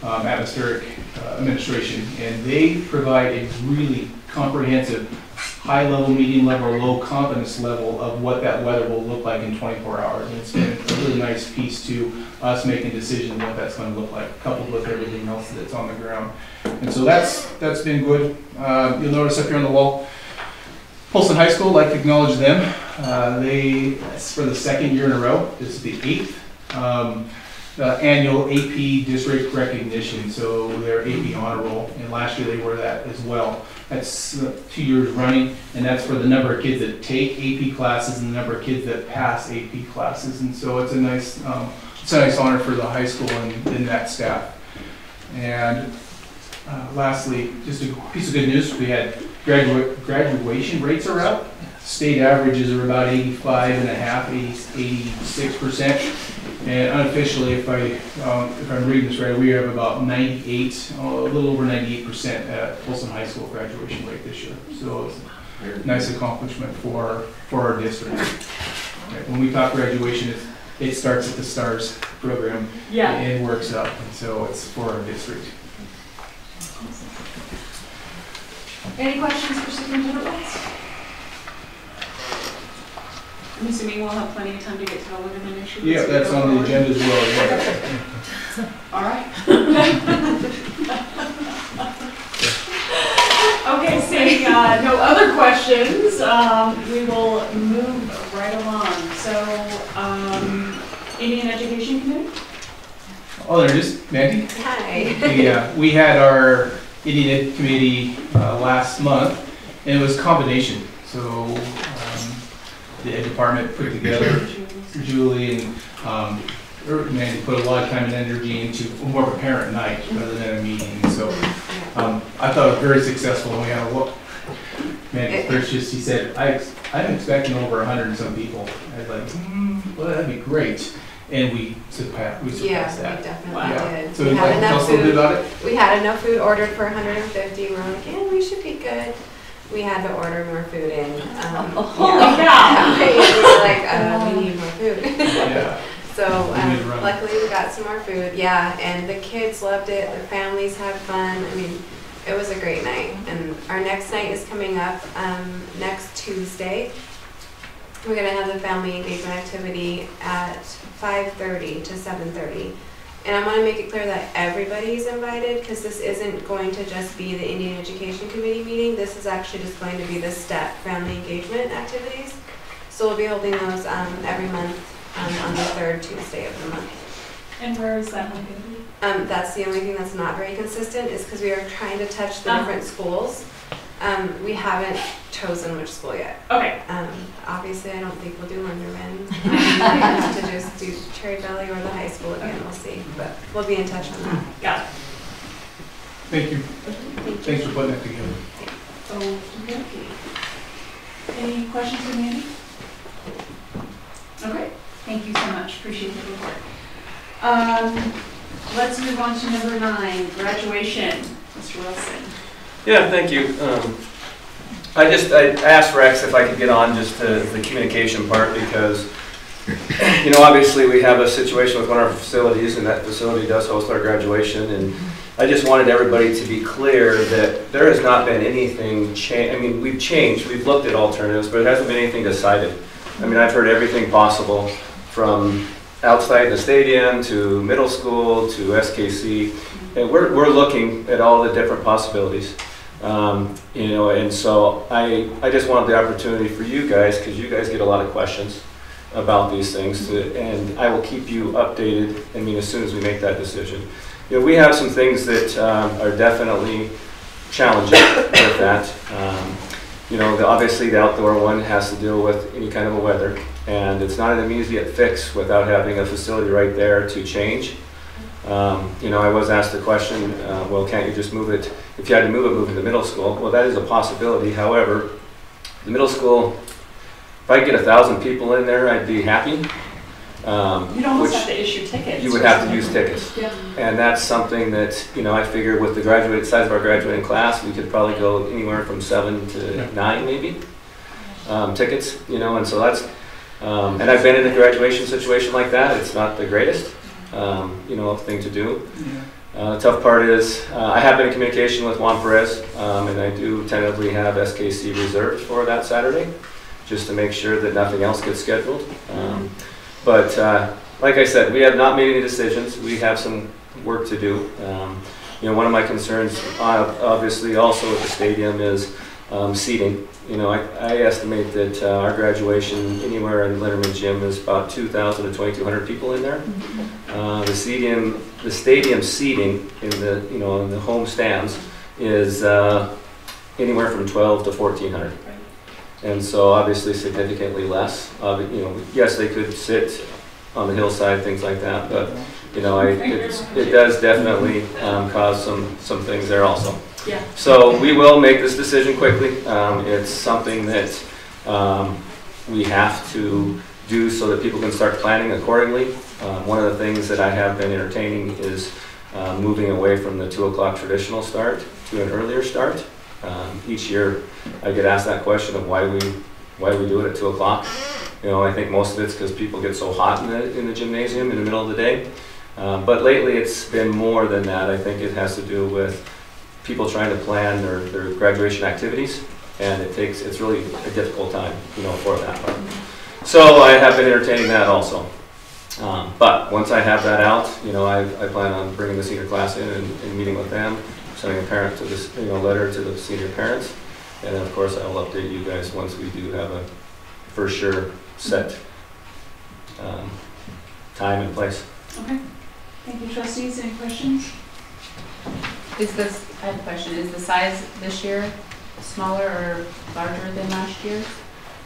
Atmospheric Administration, and they provide a really comprehensive high level, medium level, or low confidence level of what that weather will look like in 24 hours. And it's been a really nice piece to us making decisions what that's going to look like, coupled with everything else that's on the ground. And so that's been good. You'll notice up here on the wall, Polson High School, I'd like to acknowledge them. For the 2nd year in a row, this is the 8th annual AP district recognition. So they're AP honor roll, and last year they were that as well. That's 2 years running, and that's for the number of kids that take AP classes and the number of kids that pass AP classes. And so it's a nice honor for the high school and that staff. And lastly, just a piece of good news: we had graduation rates are up. State averages are about 85.5%, 86%. And unofficially, if I'm reading this right, we have about 98, a little over 98% at Folsom High School graduation rate this year. So it's a nice accomplishment for our district. Okay, when we talk graduation, it starts at the STARS program. Yeah. And works up, and so it's for our district. Any questions for Superintendent Wells? I'm assuming we'll have plenty of time to get to all of them initially. Yeah, that's on the agenda as well. Yeah. All right. Okay, seeing no other questions, we will move right along. So, Indian Education Committee? Oh, there it is, Mandy? Hi. We had our Indian Ed Committee last month, and it was a combination. So the Ed Department put together, Julie and Mandy put a lot of time and energy into more of a parent night rather than a meeting. So I thought it was very successful, and we had a lot. Mandy Purchase, he said, I'm expecting over 100 and some people. I was like, well, that'd be great. And we surpassed that. Yeah, we definitely did. So We had tell enough us a little bit food. about it? We had enough food ordered for 150. We're like, yeah, we should be good. We had to order more food in. Holy cow! We were like, we need more food. Yeah. So We need to run. luckily we got some more food. Yeah, and the kids loved it. The families had fun. I mean, it was a great night. And our next night is coming up next Tuesday. We're gonna have the family engagement activity at 5:30 to 7:30. And I wanna make it clear that everybody's invited, because this isn't going to just be the Indian Education Committee meeting. This is actually just going to be the STEP family engagement activities. So we'll be holding those every month on the third Tuesday of the month. And where is that one going to be? That's the only thing that's not very consistent, is because we are trying to touch the different schools. We haven't chosen which school yet. Okay. Obviously, I don't think we'll do Linderman. We have to just do Cherry Valley or the high school again. We'll see, but we'll be in touch on that. Got it. Thank you. Thanks for putting that together. Okay. Any questions for Mandy? Okay. Thank you so much. Appreciate the report. Let's move on to number 9, graduation. Mr. Wilson. Yeah, thank you. I asked Rex if I could get on just to the communication part, because, you know, obviously we have a situation with one of our facilities, and that facility does host our graduation, and I just wanted everybody to be clear that there has not been anything change. I mean, we've changed, we've looked at alternatives, but it hasn't been anything decided. I mean, I've heard everything possible, from outside the stadium to middle school to SKC, and we're looking at all the different possibilities. You know, and so I just wanted the opportunity for you guys, because you guys get a lot of questions about these things, and I will keep you updated, I mean, as soon as we make that decision. You know, we have some things that are definitely challenging with that. You know, obviously the outdoor one has to deal with any kind of a weather, and it's not an immediate fix without having a facility right there to change. You know, I was asked the question, well, can't you just move it, if you had to move it to middle school? Well, that is a possibility. However, the middle school, if I could get 1,000 people in there, I'd be happy. You'd almost have to issue tickets. You would have to use tickets. Yeah. And that's something that, you know, I figure with the size of our graduating class, we could probably go anywhere from 7 to 9 maybe, tickets, you know, and so that's, and I've been in a graduation situation like that. It's not the greatest, you know, thing to do. The tough part is, I have been in communication with Juan Perez, and I do tentatively have SKC reserved for that Saturday, just to make sure that nothing else gets scheduled. But like I said, we have not made any decisions. We have some work to do. You know, one of my concerns, obviously, also at the stadium is seating. You know, I estimate that our graduation anywhere in Linderman Gym is about 2,000 to 2,200 people in there. The stadium seating in the, you know, in the home stands is anywhere from 12 to 1,400. And so obviously significantly less. You know, yes, they could sit on the hillside, things like that, but you know, it does definitely cause some things there also. Yeah. So we will make this decision quickly. It's something that we have to do so that people can start planning accordingly. One of the things that I have been entertaining is moving away from the 2 o'clock traditional start to an earlier start. Each year I get asked that question of why we do it at 2 o'clock. You know, I think most of it's because people get so hot in the gymnasium in the middle of the day. But lately it's been more than that. I think it has to do with people trying to plan their graduation activities, and it's really a difficult time, you know, for that part. So I have been entertaining that also. But once I have that out, you know, I plan on bringing the senior class in and meeting with them, sending a parent to this, you know, letter to the senior parents, and then of course I will update you guys once we do have a for sure set time and place. Okay. Thank you, trustees. Any questions? I have a question. Is the size this year smaller or larger than last year?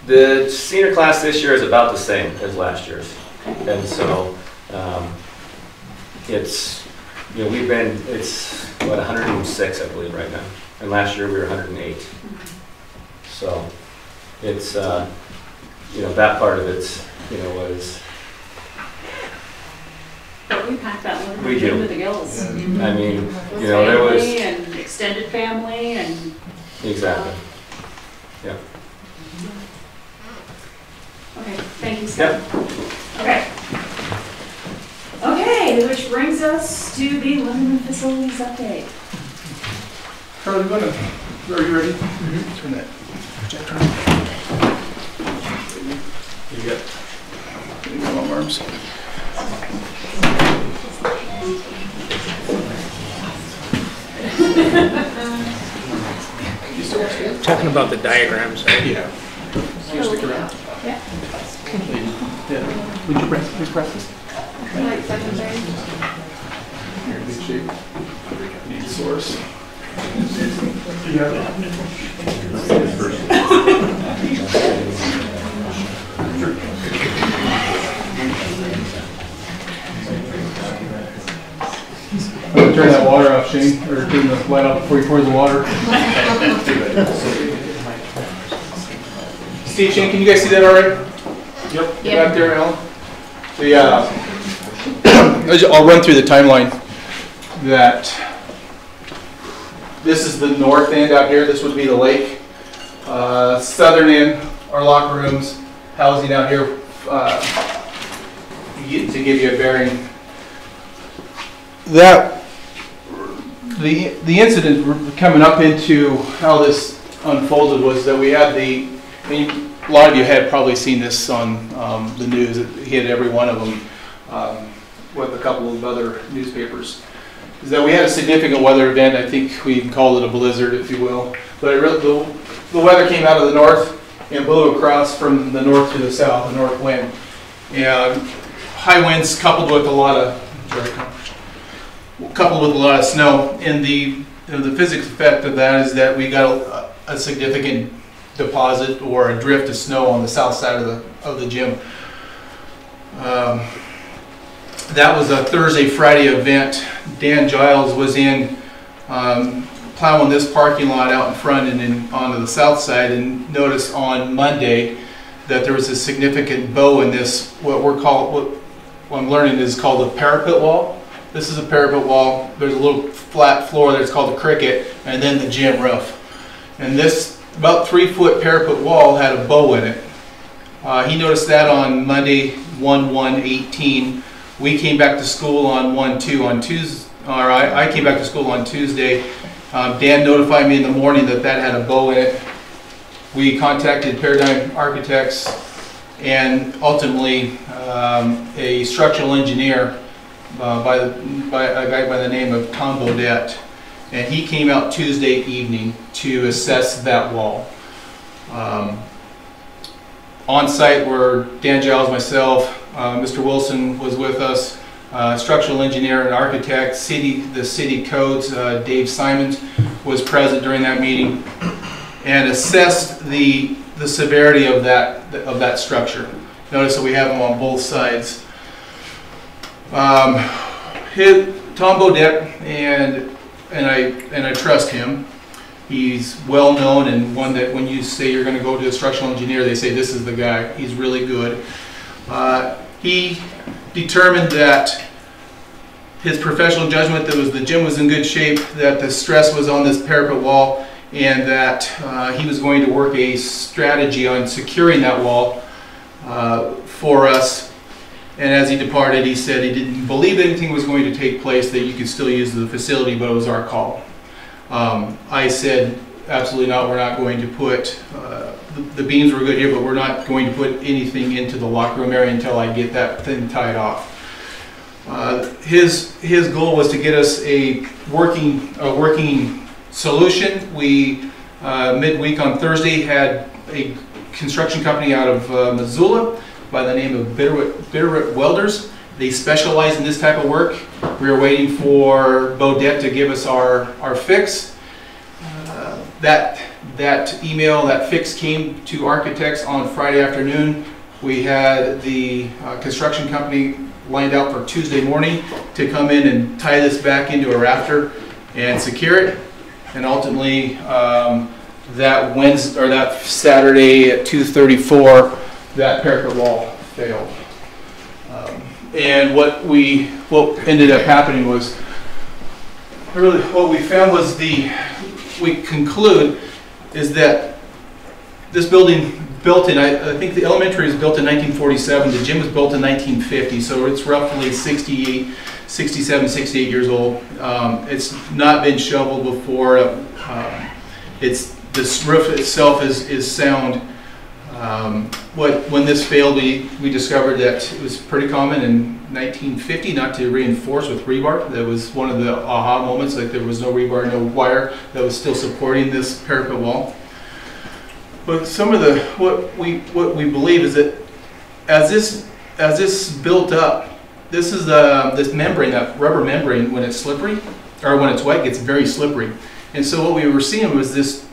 The senior class this year is about the same as last year's. And so it's, you know, it's what, 106, I believe, right now. And last year we were 108. So it's, you know, that part of it, you know, was. But we packed that one We do. to the gills. I mean, you know, there was. Family and extended family and. Exactly. Yeah. Okay, thank you, Scott. Okay. Okay, which brings us to the living room facilities update. Charlie, are you ready? Turn that projector on. You got my arms. Talking about the diagrams, right? Yeah. You stick around. Yeah. Yeah. Would you please press this? Like 7:30. You're in good shape. Need source. You got I'm going to turn that water off, Shane, or turn the light off before you pour the water. Steve, Shane, can you guys see that all right? Yep. Yeah. Back there, Alan? I'll run through the timeline. That this is the north end out here. This would be the lake. Southern end, our locker rooms, housing out here. To give you a bearing. That the incident coming up into how this unfolded was that we had a lot of you had probably seen this on the news. It hit every one of them with a couple of other newspapers. Is that we had a significant weather event. I think we can call it a blizzard, if you will. But the weather came out of the north and blew across from the north to the south, the north wind. And high winds coupled with a lot of snow. And the physics effect of that is that we got a significant deposit or a drift of snow on the south side of the gym. That was a Thursday, Friday event. Dan Giles was in plowing this parking lot out in front and then onto the south side, and noticed on Monday that there was a significant bow in this, what I'm learning is called a parapet wall. This is a parapet wall. There's a little flat floor there, it's called the cricket, and then the gym roof. And this about 3-foot parapet wall had a bow in it. He noticed that on Monday, 1/1/18. We came back to school on 1/2 on Tuesday, or I came back to school on Tuesday. Dan notified me in the morning that had a bow in it. We contacted Paradigm Architects and ultimately a structural engineer by a guy by the name of Tom Bodette. And he came out Tuesday evening to assess that wall. On site were Dan Giles, myself, Mr. Wilson was with us, structural engineer and architect, the city codes, Dave Simons was present during that meeting, and assessed the severity of that structure. Notice that we have them on both sides. Tom Bodette, and I trust him. He's well known, and one that when you say you're going to go to a structural engineer, they say this is the guy. He's really good. He determined that his professional judgment that the gym was in good shape, that the stress was on this parapet wall, and that he was going to work a strategy on securing that wall for us. And as he departed, he said he didn't believe anything was going to take place, that you could still use the facility, but it was our call. I said, absolutely not, we're not going to put, the beams were good here, but we're not going to put anything into the locker room area until I get that thing tied off. His goal was to get us a working solution. We, midweek on Thursday, had a construction company out of Missoula by the name of Bitterroot Welders. They specialize in this type of work. We were waiting for Bodette to give us our fix. That email, that fix came to Architects on Friday afternoon. We had the construction company lined out for Tuesday morning to come in and tie this back into a rafter and secure it. And ultimately, that Wednesday or that Saturday at 2:34, that parapet wall failed. And what ended up happening was, really what we found was we conclude is that this building built in, I think the elementary was built in 1947, the gym was built in 1950, so it's roughly 67, 68 years old. It's not been shoveled before. This roof itself is sound. When this failed, we discovered that it was pretty common in 1950 not to reinforce with rebar. That was one of the aha moments, like there was no rebar, no wire that was still supporting this parapet wall. But some of what we believe is that as this built up, this is this membrane, that rubber membrane, when it's slippery or when it's wet, gets very slippery. And so what we were seeing was this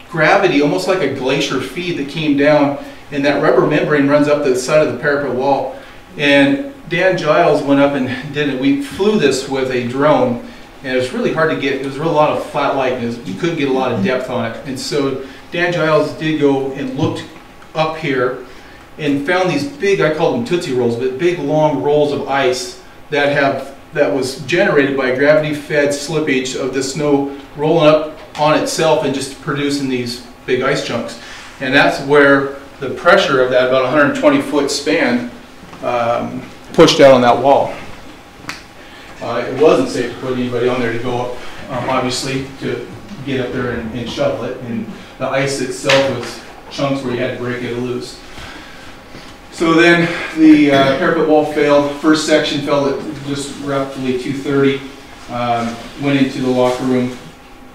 gravity, almost like a glacier feed that came down, and that rubber membrane runs up the side of the parapet wall. And Dan Giles went up and did it. We flew this with a drone, and it was really hard to get. It was a lot of flat light, and you couldn't get a lot of depth on it. And so Dan Giles did go and looked up here and found these big, I call them Tootsie Rolls, but big long rolls of ice that was generated by gravity-fed slippage of the snow rolling up on itself and just producing these big ice chunks. And that's where the pressure of that about 120-foot span pushed out on that wall. It wasn't safe to put anybody on there to go up, obviously, to get up there and shovel it. And the ice itself was chunks where you had to break it loose. So then the parapet wall failed. First section fell at just roughly 2:30. Went into the locker room,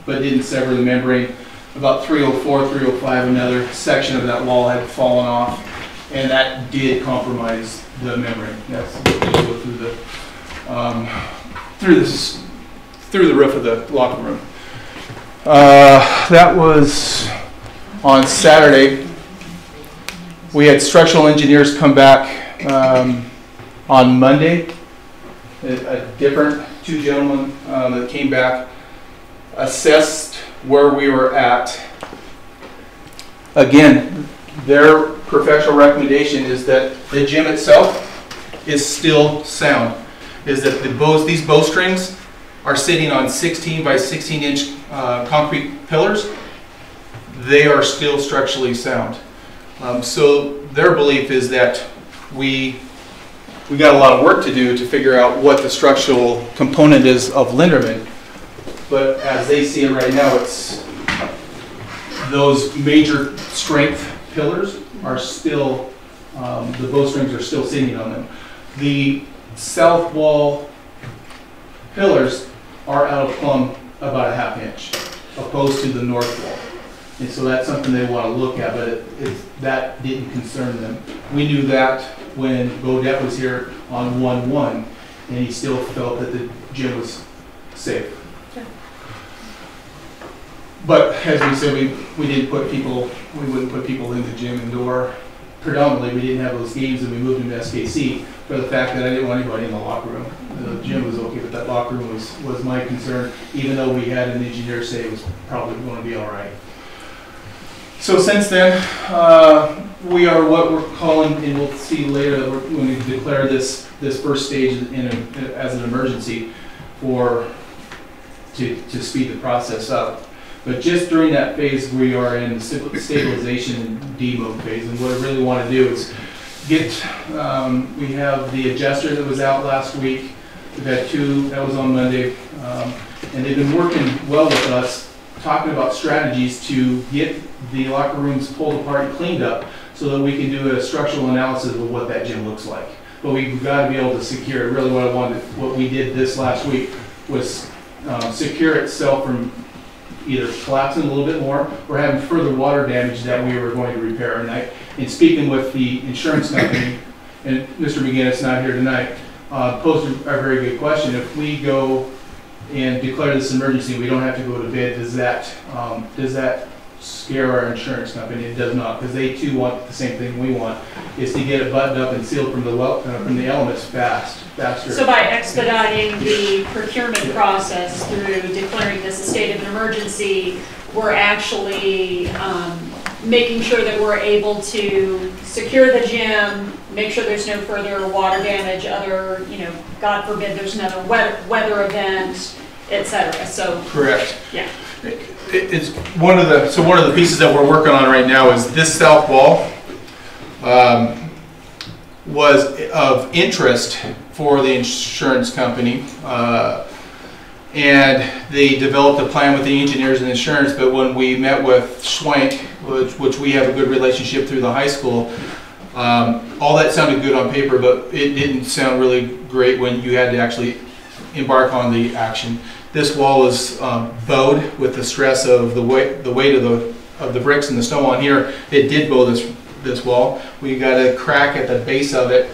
but didn't sever the membrane. About 3:04, 3:05, another section of that wall had fallen off, and that did compromise the membrane. That's what we go through the roof of the locker room. That was on Saturday. We had structural engineers come back on Monday. Two gentlemen that came back, assessed where we were at. Again, their professional recommendation is that the gym itself is still sound. Is that these bowstrings are sitting on 16 by 16 inch concrete pillars. They are still structurally sound. So their belief is that we got a lot of work to do to figure out what the structural component is of Linderman. But as they see it right now, it's those major strength pillars are still, the bowstrings are still sitting on them. The south wall pillars are out of plumb about a ½ inch, opposed to the north wall. And so that's something they want to look at, but that didn't concern them. We knew that when Bodette was here on 1/1, and he still felt that the gym was safe. But as we said, we wouldn't put people in the gym indoor. Predominantly, we didn't have those games, and we moved them to SKC for the fact that I didn't want anybody in the locker room. The gym was okay, but that locker room was my concern, even though we had an engineer say it was probably going to be all right. So since then, we are what we're calling, and we'll see later when we declare this first stage as an emergency to speed the process up. But just during that phase, we are in the stabilization and demo phase. And what I really want to do is we have the adjuster that was out last week. We've had 2, that was on Monday. And they've been working well with us, talking about strategies to get the locker rooms pulled apart and cleaned up so that we can do a structural analysis of what that gym looks like. But we've got to be able to secure it. Really what we did this last week was secure itself from either collapsing a little bit more or having further water damage that we were going to repair. And in speaking with the insurance company, and Mr. McGinnis not here tonight, posed a very good question. If we go and declare this emergency, we don't have to go to bid. Does that scare our insurance company? It does not, because they too want the same thing we want, is to get it buttoned up and sealed from the elements faster. So by expediting the procurement process through declaring this a state of emergency, we're actually making sure that we're able to secure the gym, make sure there's no further water damage, other, God forbid there's another weather event, etc. So correct. Yeah. It's one of the pieces that we're working on right now is this south wall was of interest for the insurance company, and they developed a plan with the engineers and insurance. But when we met with Schwenk, which we have a good relationship through the high school, all that sounded good on paper, but it didn't sound really great when you had to actually embark on the action. This wall is bowed with the stress of the weight of the bricks and the snow on here. It did bow this wall. We got a crack at the base of it.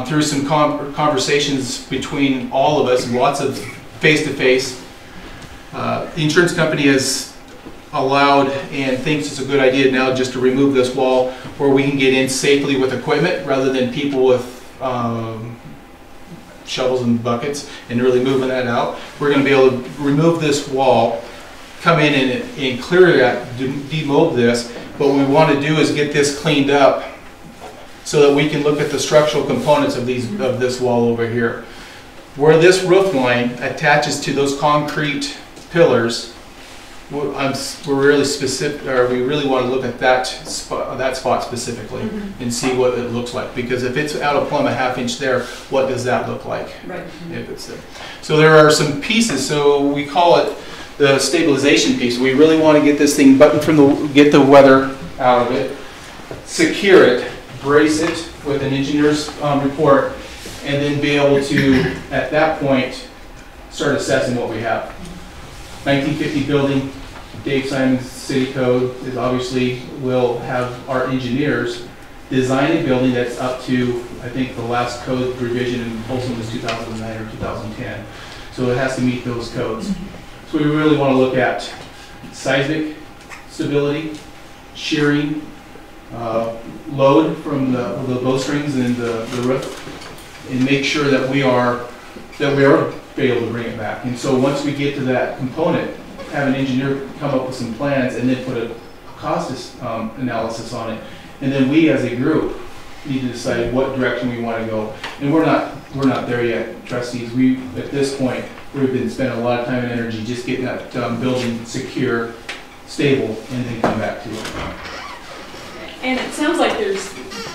Through some conversations between all of us and lots of face-to-face, the insurance company has allowed and thinks it's a good idea now just to remove this wall where we can get in safely with equipment rather than people with shovels and buckets and really moving that out. We're going to be able to remove this wall, come in and clear that, demold this. But what we want to do is get this cleaned up so that we can look at the structural components of this wall over here. Where this roof line attaches to those concrete pillars, we're really specific, or we really want to look at that spot specifically and see what it looks like. Because if it's out of plumb a ½ inch there, what does that look like? Right. If it's there. So there are some pieces. So we call it the stabilization piece. We really want to get this thing buttoned get the weather out of it, secure it, brace it with an engineer's report, and then be able to, at that point, start assessing what we have. 1950 building, Dave Simon's city code is obviously will have our engineers design a building that's up to, I think the last code revision in Folsom was 2009 or 2010. So it has to meet those codes. So we really want to look at seismic stability, shearing, load from the bowstrings and the roof, and make sure that we are able to bring it back. And so once we get to that component, have an engineer come up with some plans and then put a cost analysis on it. And then we as a group need to decide what direction we want to go. And we're not there yet, trustees. At this point, we've been spending a lot of time and energy just getting that building secure, stable, and then come back to it. And it sounds like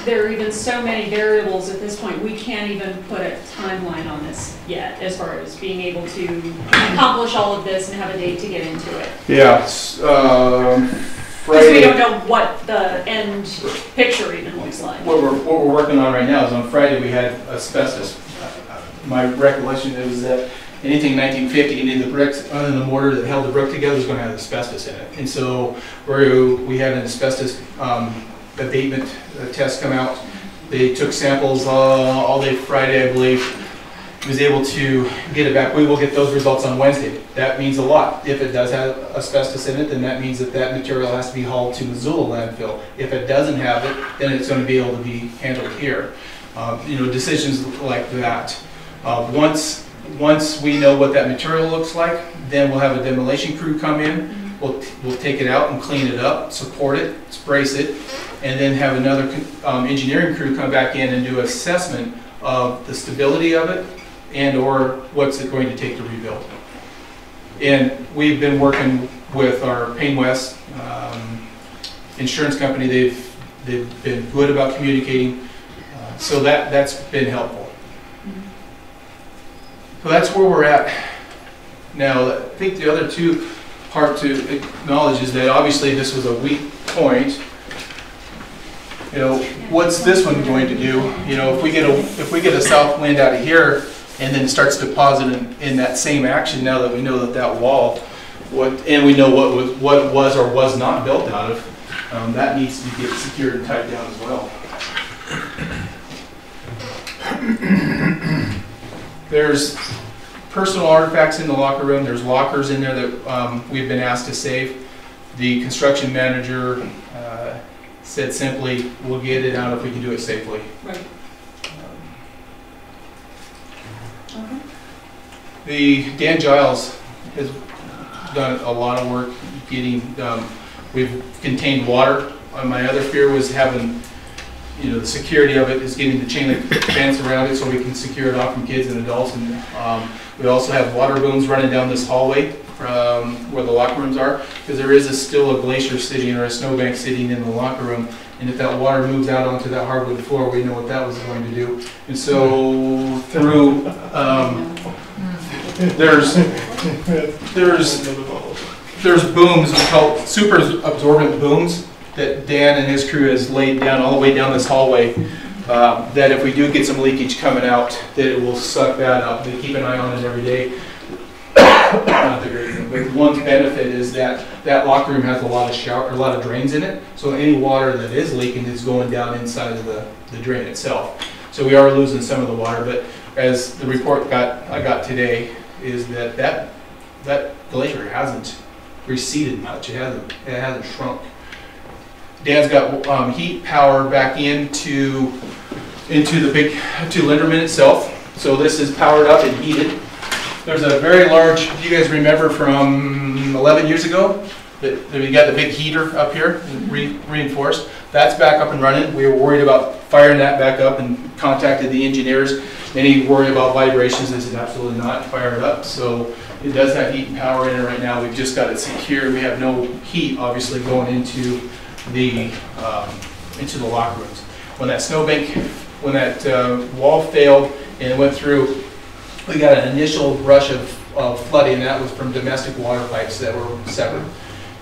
there are even so many variables at this point, we can't even put a timeline on this yet, as far as being able to accomplish all of this and have a date to get into it. Yeah, because we don't know what the end picture even looks like. What we're working on right now is on Friday we had asbestos. My recollection is that anything 1950, any of the bricks other than the mortar that held the brick together is going to have asbestos in it. And so we had an asbestos abatement test come out. They took samples all day Friday, I believe. He was able to get it back. We will get those results on Wednesday. That means a lot. If it does have asbestos in it, then that means that material has to be hauled to Missoula landfill. If it doesn't have it, then it's going to be able to be handled here. Decisions like that. Once we know what that material looks like, then we'll have a demolition crew come in. We'll take it out and clean it up, support it, brace it, and then have another engineering crew come back in and do assessment of the stability of it and or what's it going to take to rebuild. And we've been working with our Payne West insurance company. They've been good about communicating. So that's been helpful. So that's where we're at now. I think the other two part to acknowledge is that obviously this was a weak point. You know, what's this one going to do? You know, if we get a south wind out of here and then starts depositing in that same action, now that we know that wall, and we know what was or was not built out of, that needs to get secured and tied down as well. There's personal artifacts in the locker room. There's lockers in there that we've been asked to save. The construction manager said simply, we'll get it out if we can do it safely. Right. Dan Giles has done a lot of work getting, we've contained water. My other fear was having, you know, the security of it is getting the chain link fence around it so we can secure it off from kids and adults. And we also have water booms running down this hallway from where the locker rooms are, because there is still a glacier sitting or a snowbank sitting in the locker room. And if that water moves out onto that hardwood floor, we know what that was going to do. And so through, there's booms called super absorbent booms that Dan and his crew has laid down all the way down this hallway, that if we do get some leakage coming out, that it will suck that up. They keep an eye on it every day. Not the great thing, but one benefit is that that locker room has a lot of drains in it, so any water that is leaking is going down inside of the drain itself. So we are losing some of the water, but as the report I got today is that glacier hasn't receded much. It hasn't shrunk. Dan's got heat power back into Linderman itself. So this is powered up and heated. There's a very large, do you guys remember from 11 years ago? That we got the big heater up here, reinforced. That's back up and running. We were worried about firing that back up and contacted the engineers. Any worry about vibrations? This is absolutely not. Fire it up. So it does have heat and power in it right now. We've just got it secured. We have no heat, obviously, going into the locker rooms. When that snowbank, when that wall failed and it went through, we got an initial rush of flooding. That was from domestic water pipes that were severed.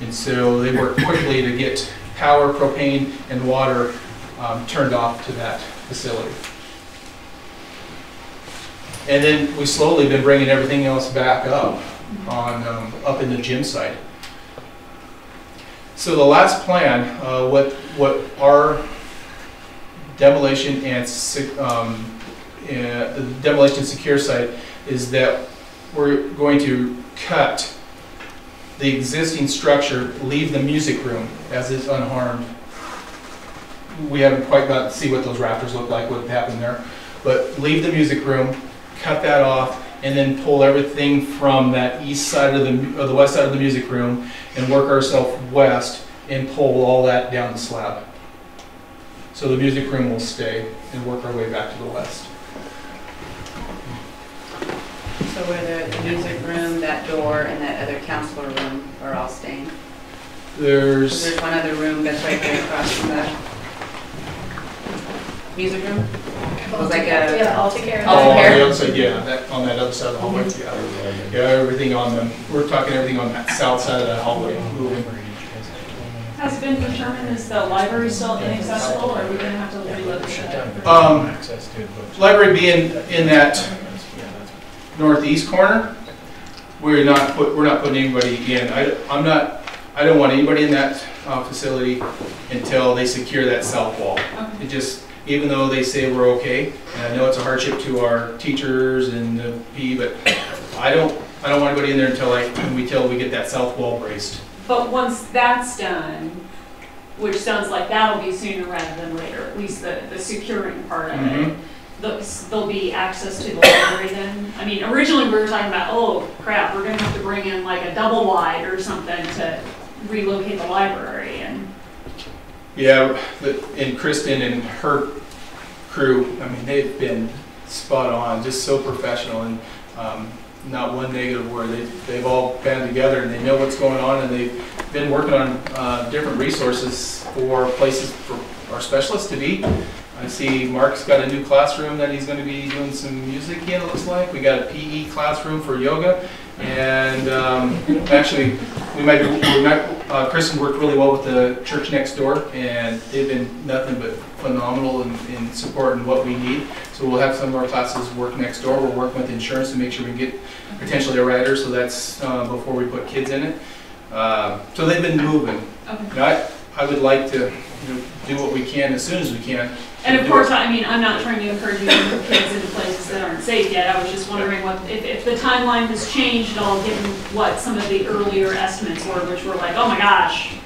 And so they worked quickly to get power, propane, and water turned off to that facility. And then we slowly been bringing everything else back up up in the gym side. So the last plan, what our demolition and the demolition secure site is that we're going to cut the existing structure, leave the music room as is unharmed. We haven't quite got to see what those rafters look like, what happened there, but leave the music room, cut that off, and then pull everything from that east side of the west side of the music room and work ourselves west and pull all that down the slab. So the music room will stay and work our way back to the west. So where the music room, that door, and that other counselor room are all staying? There's one other room that's right there across from the music room? It was like a... Yeah, all together. on the other side, yeah, on that other side of the hallway, yeah. Everything on them. We're talking everything on that south side of that hallway moving. Has it been determined, is the library still inaccessible, or are we going to have to relook at that? Library being in that northeast corner, we're not putting anybody in. I don't want anybody in that facility until they secure that south wall. Okay. It just, even though they say we're okay, and I know it's a hardship to our teachers and the PE, but I don't want anybody in there until we get that south wall braced. But once that's done, which sounds like that'll be sooner rather than later, at least the securing part of it, there'll be access to the library then? I mean, originally we were talking about, oh crap, we're gonna have to bring in like a double wide or something to relocate the library. And yeah, and Kristen and her crew, I mean, they've been spot on, just so professional, and not one negative word. They've all band together and they know what's going on, and they've been working on different resources for places for our specialists to be. I see Mark's got a new classroom that he's going to be doing some music in, it looks like. We got a PE classroom for yoga. And actually, Kristen worked really well with the church next door, and they've been nothing but phenomenal in supporting what we need. So we'll have some of our classes work next door. We're working with insurance to make sure we get potentially a rider, so that's before we put kids in it. So they've been moving. Okay. I would like to do what we can as soon as we can. And of course, I mean, I'm not trying to encourage you to move kids into places that aren't safe yet. I was just wondering if the timeline has changed at all, given what some of the earlier estimates were, which were like, oh my gosh,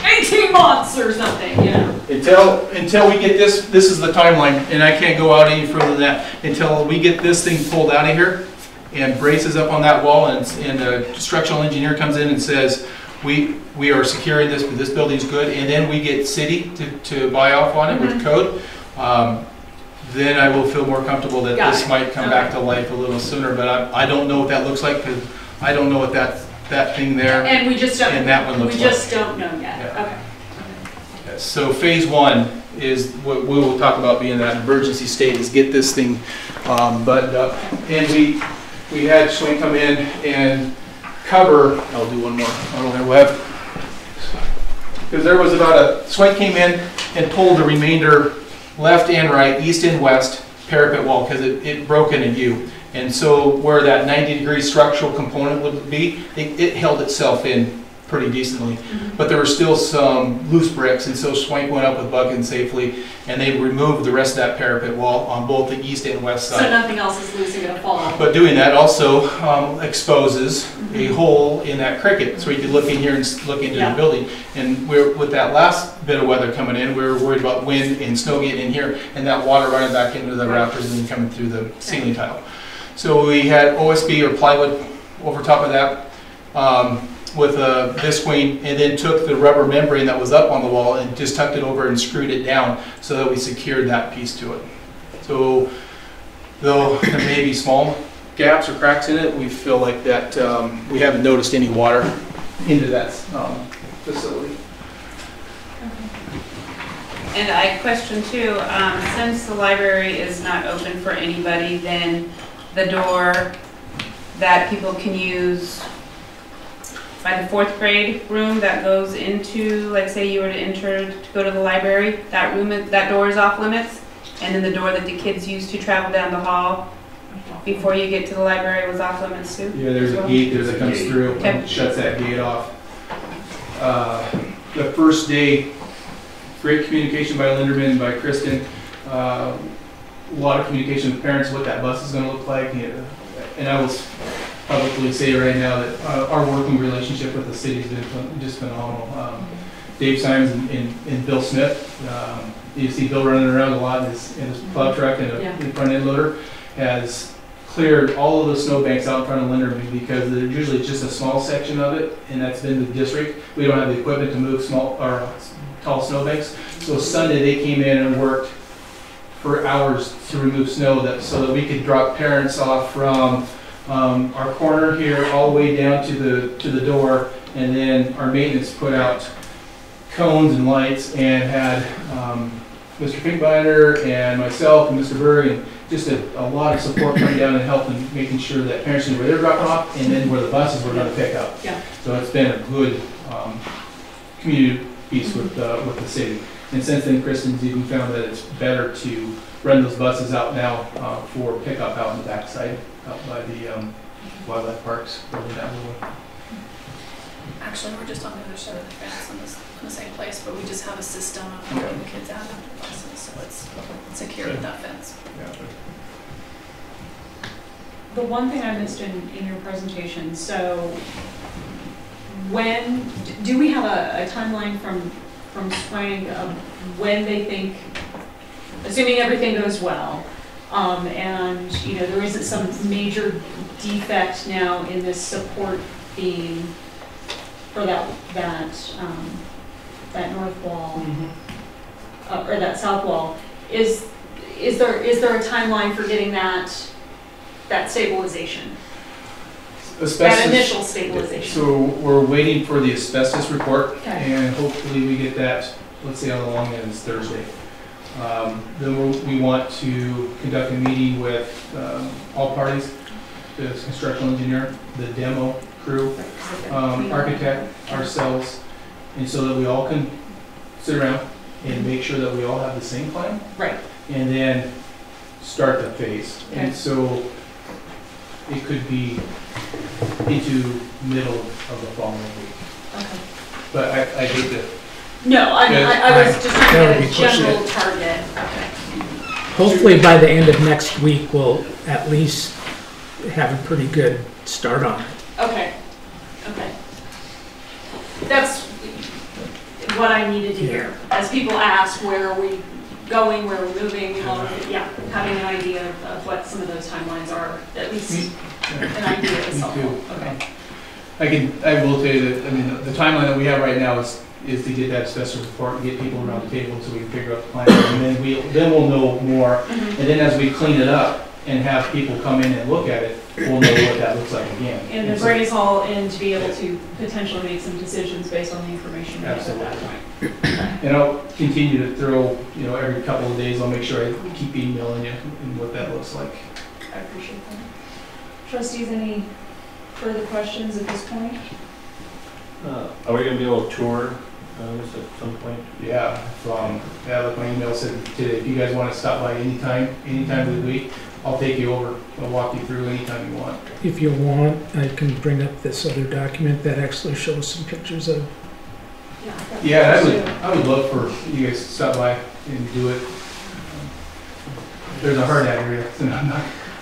18 months or something, Until we get this is the timeline, and I can't go out any further than that. Until we get this thing pulled out of here and braces up on that wall, and the structural engineer comes in and says, we are securing this, but this building's good, and then we get city to buy off on it with code, then I will feel more comfortable that this might come back to life a little sooner, but I don't know what that looks like, because I don't know what that thing there and we just don't, and that one looks like. We just don't know yet. Yeah. Okay. So phase one is what we will talk about being that emergency state, is get this thing buttoned up. And we had Swain come in and cover, I'll do one more, we'll have, because there was Swain came in and pulled the remainder left and right, east and west parapet wall, because it broke in a U. And so where that 90-degree structural component would be, it held itself in pretty decently. But there were still some loose bricks, and so Swank went up with Buchan safely, and they removed the rest of that parapet wall on both the east and west side. So nothing else is loose and going to fall off. But doing that also exposes a hole in that cricket, so you could look in here and look into the building. And with that last bit of weather coming in, we were worried about wind and snow getting in here, and that water running back into the rafters and coming through the ceiling tile. So we had OSB or plywood over top of that with a visqueen, and then took the rubber membrane that was up on the wall and just tucked it over and screwed it down so that we secured that piece to it. So though there may be small gaps or cracks in it, we feel like that we haven't noticed any water into that facility. And I question too, since the library is not open for anybody, then the door that people can use by the 4th grade room that goes into, like say you were to enter to go to the library, that door is off limits, and then the door that the kids use to travel down the hall before you get to the library was off limits too? Yeah, there's a gate there that comes through and shuts that gate off. The first day, great communication by Linderman, by Kristen. A lot of communication with parents, what that bus is going to look like. And I will publicly say right now that our working relationship with the city has been just phenomenal. Dave Simons and Bill Smith, you see Bill running around a lot in his plow truck and a front end loader, has cleared all of the snowbanks out in front of Linderman, because there's usually just a small section of it, and that's been the district. We don't have the equipment to move small or tall snowbanks. So Sunday they came in and worked for hours to remove snow so that we could drop parents off from our corner here all the way down to the door, and then our maintenance put out cones and lights and had Mr. Pinkbinder and myself and Mr. Berg and just a lot of support coming down and helping, making sure that parents knew where they're dropping off and then where the buses were going to pick up. Yeah. So it's been a good community piece with the city. And since then, Kristen's even found that it's better to run those buses out now for pickup out in the backside, out by the wildlife parks, further down the way. Actually, we're just on the other side of the fence in the same place, but we just have a system of getting the kids out of the buses, so it's secure with that fence. Yeah. The one thing I missed in your presentation, so when, do we have a timeline from Swank of when they think, assuming everything goes well, and there isn't some major defect now in this support beam for that north wall, or that south wall, is there a timeline for getting that stabilization? That initial stabilization. So we're waiting for the asbestos report, and hopefully we get that, let's say on the long end is Thursday. Then we want to conduct a meeting with all parties, the construction engineer, the demo crew, architect, ourselves, and so that we all can sit around and make sure that we all have the same plan. Right. And then start the phase. Okay. And so it could be into middle of the following week. Okay. But I hate to. No, I was just trying That to would get a be pushing general it. target. Okay. Hopefully by the end of next week, we'll at least have a pretty good start on it. Okay. Okay. That's what I needed to hear. As people ask, where are we going, where are we moving, yeah, having an idea of what some of those timelines are, at least an idea is Me helpful. too. Okay. I will tell you that, I mean, the timeline that we have right now is to get that special report and get people around the table so we can figure out the plan. And then we'll know more. Mhm. And then as we clean it up and have people come in and look at it, we'll know what that looks like again. And to bring us all in to be able to potentially make some decisions based on the information we have at that Absolutely. point. And I'll continue to throw, every couple of days, I'll make sure I keep emailing you and what that looks like. I appreciate that. Trustees, any further questions at this point? Are we gonna be able to tour this at some point? Yeah, like my email said today, if you guys want to stop by anytime of the week, I'll take you over. I'll walk you through anytime you want. If you want, I can bring up this other document that actually shows some pictures of. Yeah, I would love for you guys to stop by and do it. There's a hard hat area, and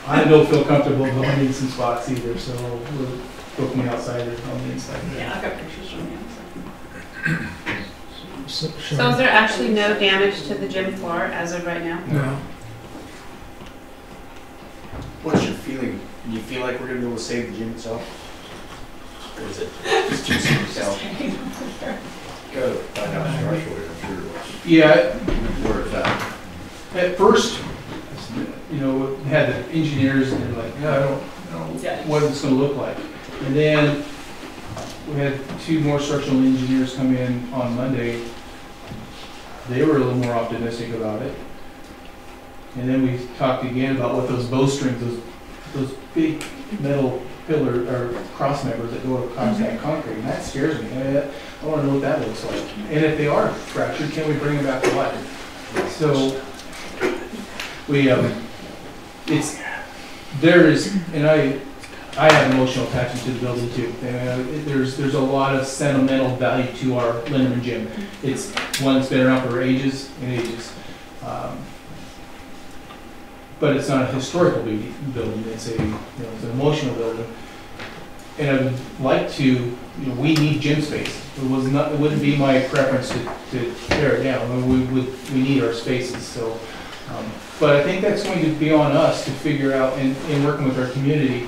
I don't feel comfortable going in some spots either, so we'll book me outside or on the inside. Yeah, I've got pictures from the outside. So is there actually no damage to the gym floor as of right now? No. What's your feeling? Do you feel like we're gonna be able to save the gym itself? Or is it just too soon to tell? Gotta find out structurally, I'm sure it was. Yeah, Where it's at. at first, had the engineers and they're like, yeah, I don't know what it's gonna look like. And then we had 2 more structural engineers come in on Monday. They were a little more optimistic about it. And then we talked again about what those bowstrings, those big metal pillar or cross members that go across that concrete, and that scares me. I want to know what that looks like. And if they are fractured, can we bring them back to life? So we, I have emotional attachment to the building too. There's a lot of sentimental value to our Linderman Gym. It's one that's been around for ages and ages. But it's not a historical building, it's it's an emotional building. And I would like to, we need gym space. It wouldn't be my preference to tear it down. We need our spaces, so. But I think that's going to be on us to figure out, in working with our community,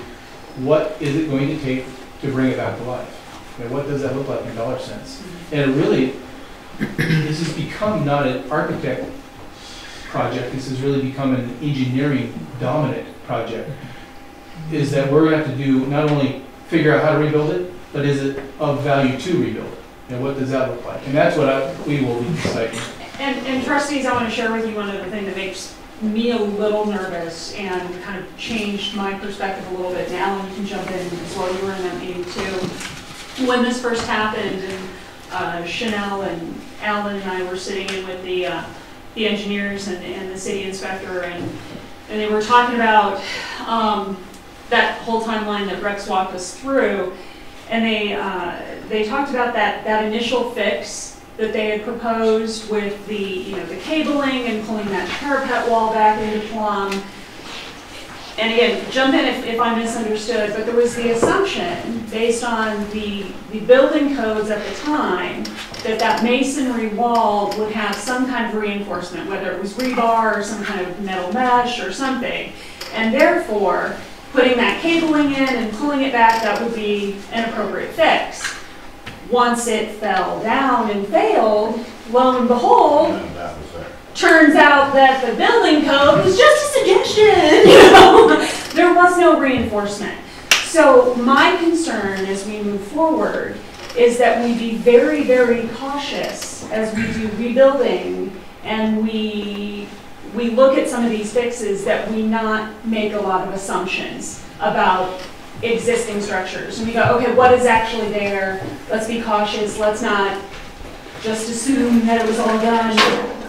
what is it going to take to bring it back to life? And what does that look like in dollar cents? And it really, this has become not an architect project, this has really become an engineering dominant project, is that we're going to have to do, not only figure out how to rebuild it, but is it of value to rebuild it? And what does that look like? And that's what we will be deciding. And trustees, I want to share with you one other thing that makes me a little nervous and kind of changed my perspective a little bit. And Alan, you can jump in as well, you were in that meeting too. When this first happened, and Chanel and Alan and I were sitting in with the engineers and the city inspector, and they were talking about that whole timeline that Rex walked us through, and they talked about that initial fix that they had proposed with the cabling and pulling that parapet wall back into plumb. And again, jump in if I misunderstood, but there was the assumption based on the building codes at the time that masonry wall would have some kind of reinforcement, whether it was rebar or some kind of metal mesh or something. And therefore, putting that cabling in and pulling it back, that would be an appropriate fix. Once it fell down and failed, lo and behold, turns out that the building code was just a suggestion. There was no reinforcement. So my concern as we move forward is that we be very, very cautious as we do rebuilding and we look at some of these fixes, that we not make a lot of assumptions about existing structures. And we go, okay, what is actually there? Let's be cautious. Let's not just assume that it was all done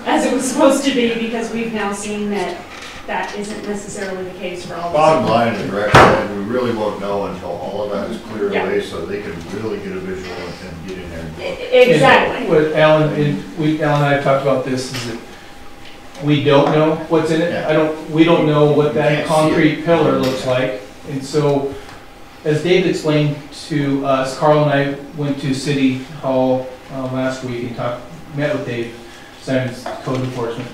as it was supposed to be, because we've now seen that that isn't necessarily the case for all the Bottom line is, Rex, we really won't know until all of that is cleared Yeah. away, so they can really get a visual and get in there. And look. Exactly. And what Alan and I have talked about this, is that we don't know what's in it. Yeah. We don't know what You that can't see concrete it. pillar looks like. And so, as David explained to us, Carl and I went to City Hall last week and met with Dave Simons, code enforcement.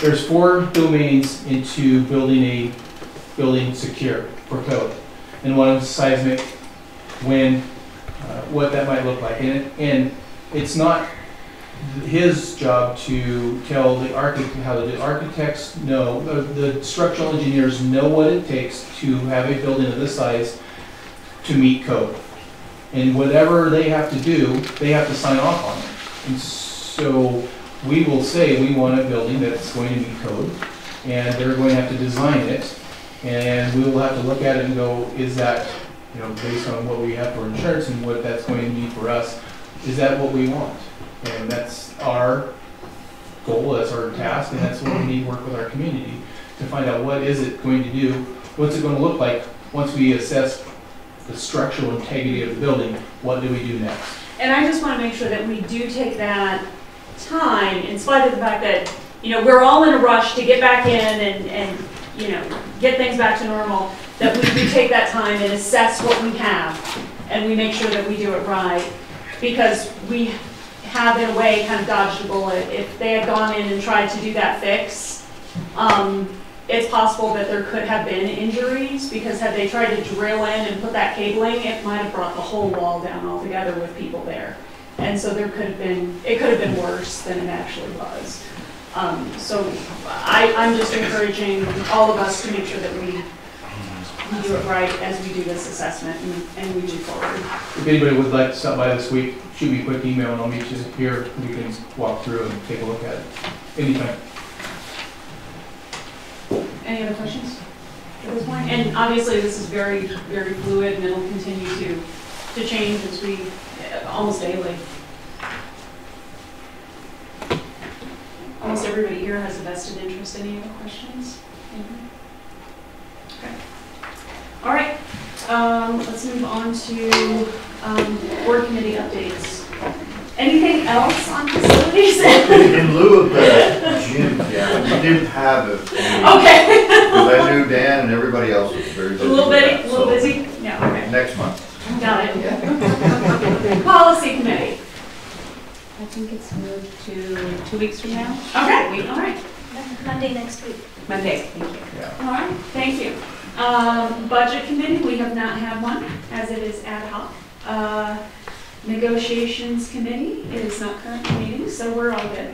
There's 4 domains into building a building secure for code. And one is seismic, wind, what that might look like. And it's not his job to tell the architect how to do. Architects know, the structural engineers know what it takes to have a building of this size to meet code. And whatever they have to do, they have to sign off on it. And so we will say we want a building that's going to meet code, and they're going to have to design it, and we will have to look at it and go, is that, based on what we have for insurance and what that's going to mean for us, is that what we want? And that's our goal, that's our task, and that's what we need to work with our community to find out what is it going to do, what's it going to look like once we assess the structural integrity of the building, what do we do next? And I just want to make sure that we do take that time, in spite of the fact that, we're all in a rush to get back in and get things back to normal, that we do take that time and assess what we have, and we make sure that we do it right, because we have, in a way, kind of dodged a bullet. If they had gone in and tried to do that fix, it's possible that there could have been injuries, because had they tried to drill in and put that cabling, it might have brought the whole wall down altogether with people there. And so it could have been worse than it actually was. So I'm just encouraging all of us to make sure that we do it right as we do this assessment and we move forward. If anybody would like to stop by this week, shoot me a quick email and I'll meet you here. We can walk through and take a look at it anytime. Any other questions at this point? And obviously this is very, very fluid, and it'll continue to change as we, almost daily. Almost everybody here has a vested interest. Any other questions? Okay. All right. Let's move on to board committee updates. Anything else on facilities? In lieu of the gym, we didn't have it. Okay. Because I knew Dan and everybody else was very busy. A little with bit, that, a little so busy? Yeah, okay. Next month. Got it. Policy committee. I think it's moved to 2 weeks from now. Okay, all right. Monday next week. Monday, thank you. All right, thank you. Budget committee, we have not had one, as it is ad hoc. Negotiations committee, it is not currently meeting, so we're all good.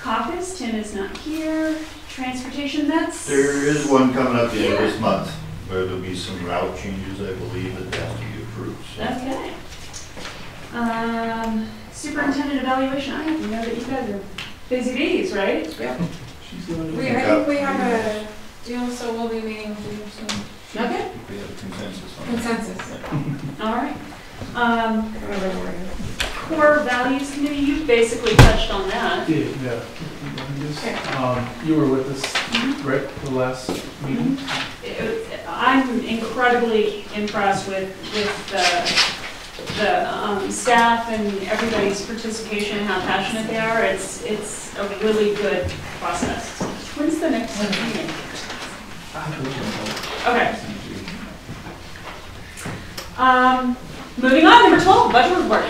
Caucus, Tim is not here. Transportation, that's... There is one coming up the end of this month, where there'll be some route changes, I believe, that has to be approved. So. Okay. Superintendent evaluation, I have to know that you guys are busy bees, right? Yep. I think we have a deal, so we'll be meeting with you soon. Okay. We have a consensus on that. Consensus. All right. Core values committee, you basically touched on that. Yeah. You were with us, right, the last meeting? I'm incredibly impressed with the staff and everybody's participation and how passionate they are. It's a really good process. When's the next meeting? Okay. Moving on, number 12, budget report.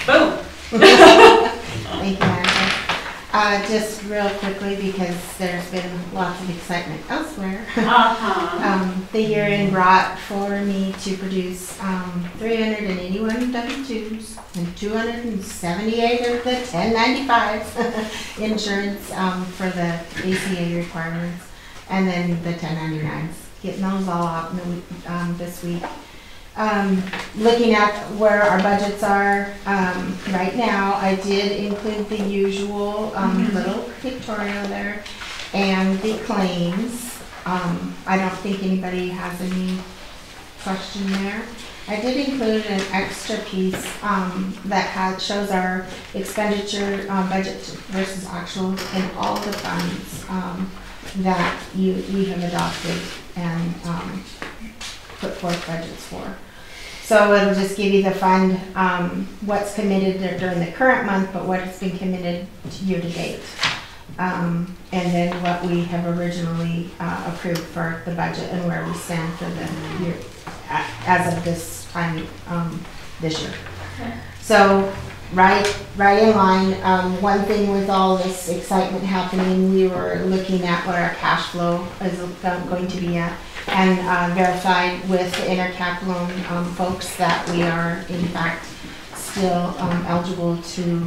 Boom. Thank you, Madam. Just real quickly, because there's been lots of excitement elsewhere. The year-end brought for me to produce 381 W-2s and 278 of the 1095s insurance for the ACA requirements, and then the 1099s. Getting those all out this week. Looking at where our budgets are right now, I did include the usual little pictorial there and the claims. I don't think anybody has any question there. I did include an extra piece that shows our expenditure budget versus actual in all the funds that we have adopted and put forth budgets for. So it'll just give you the fund, what's committed during the current month, but what has been committed year to date. And then what we have originally approved for the budget and where we stand for the year as of this time this year. So right in line. One thing with all this excitement happening, we were looking at what our cash flow is going to be at, and verified with the Intercap loan folks that we are in fact still eligible to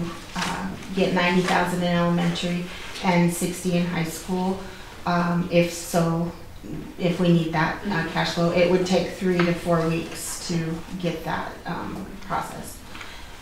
get $90,000 in elementary and $60,000 in high school. If we need that cash flow, it would take 3 to 4 weeks to get that processed.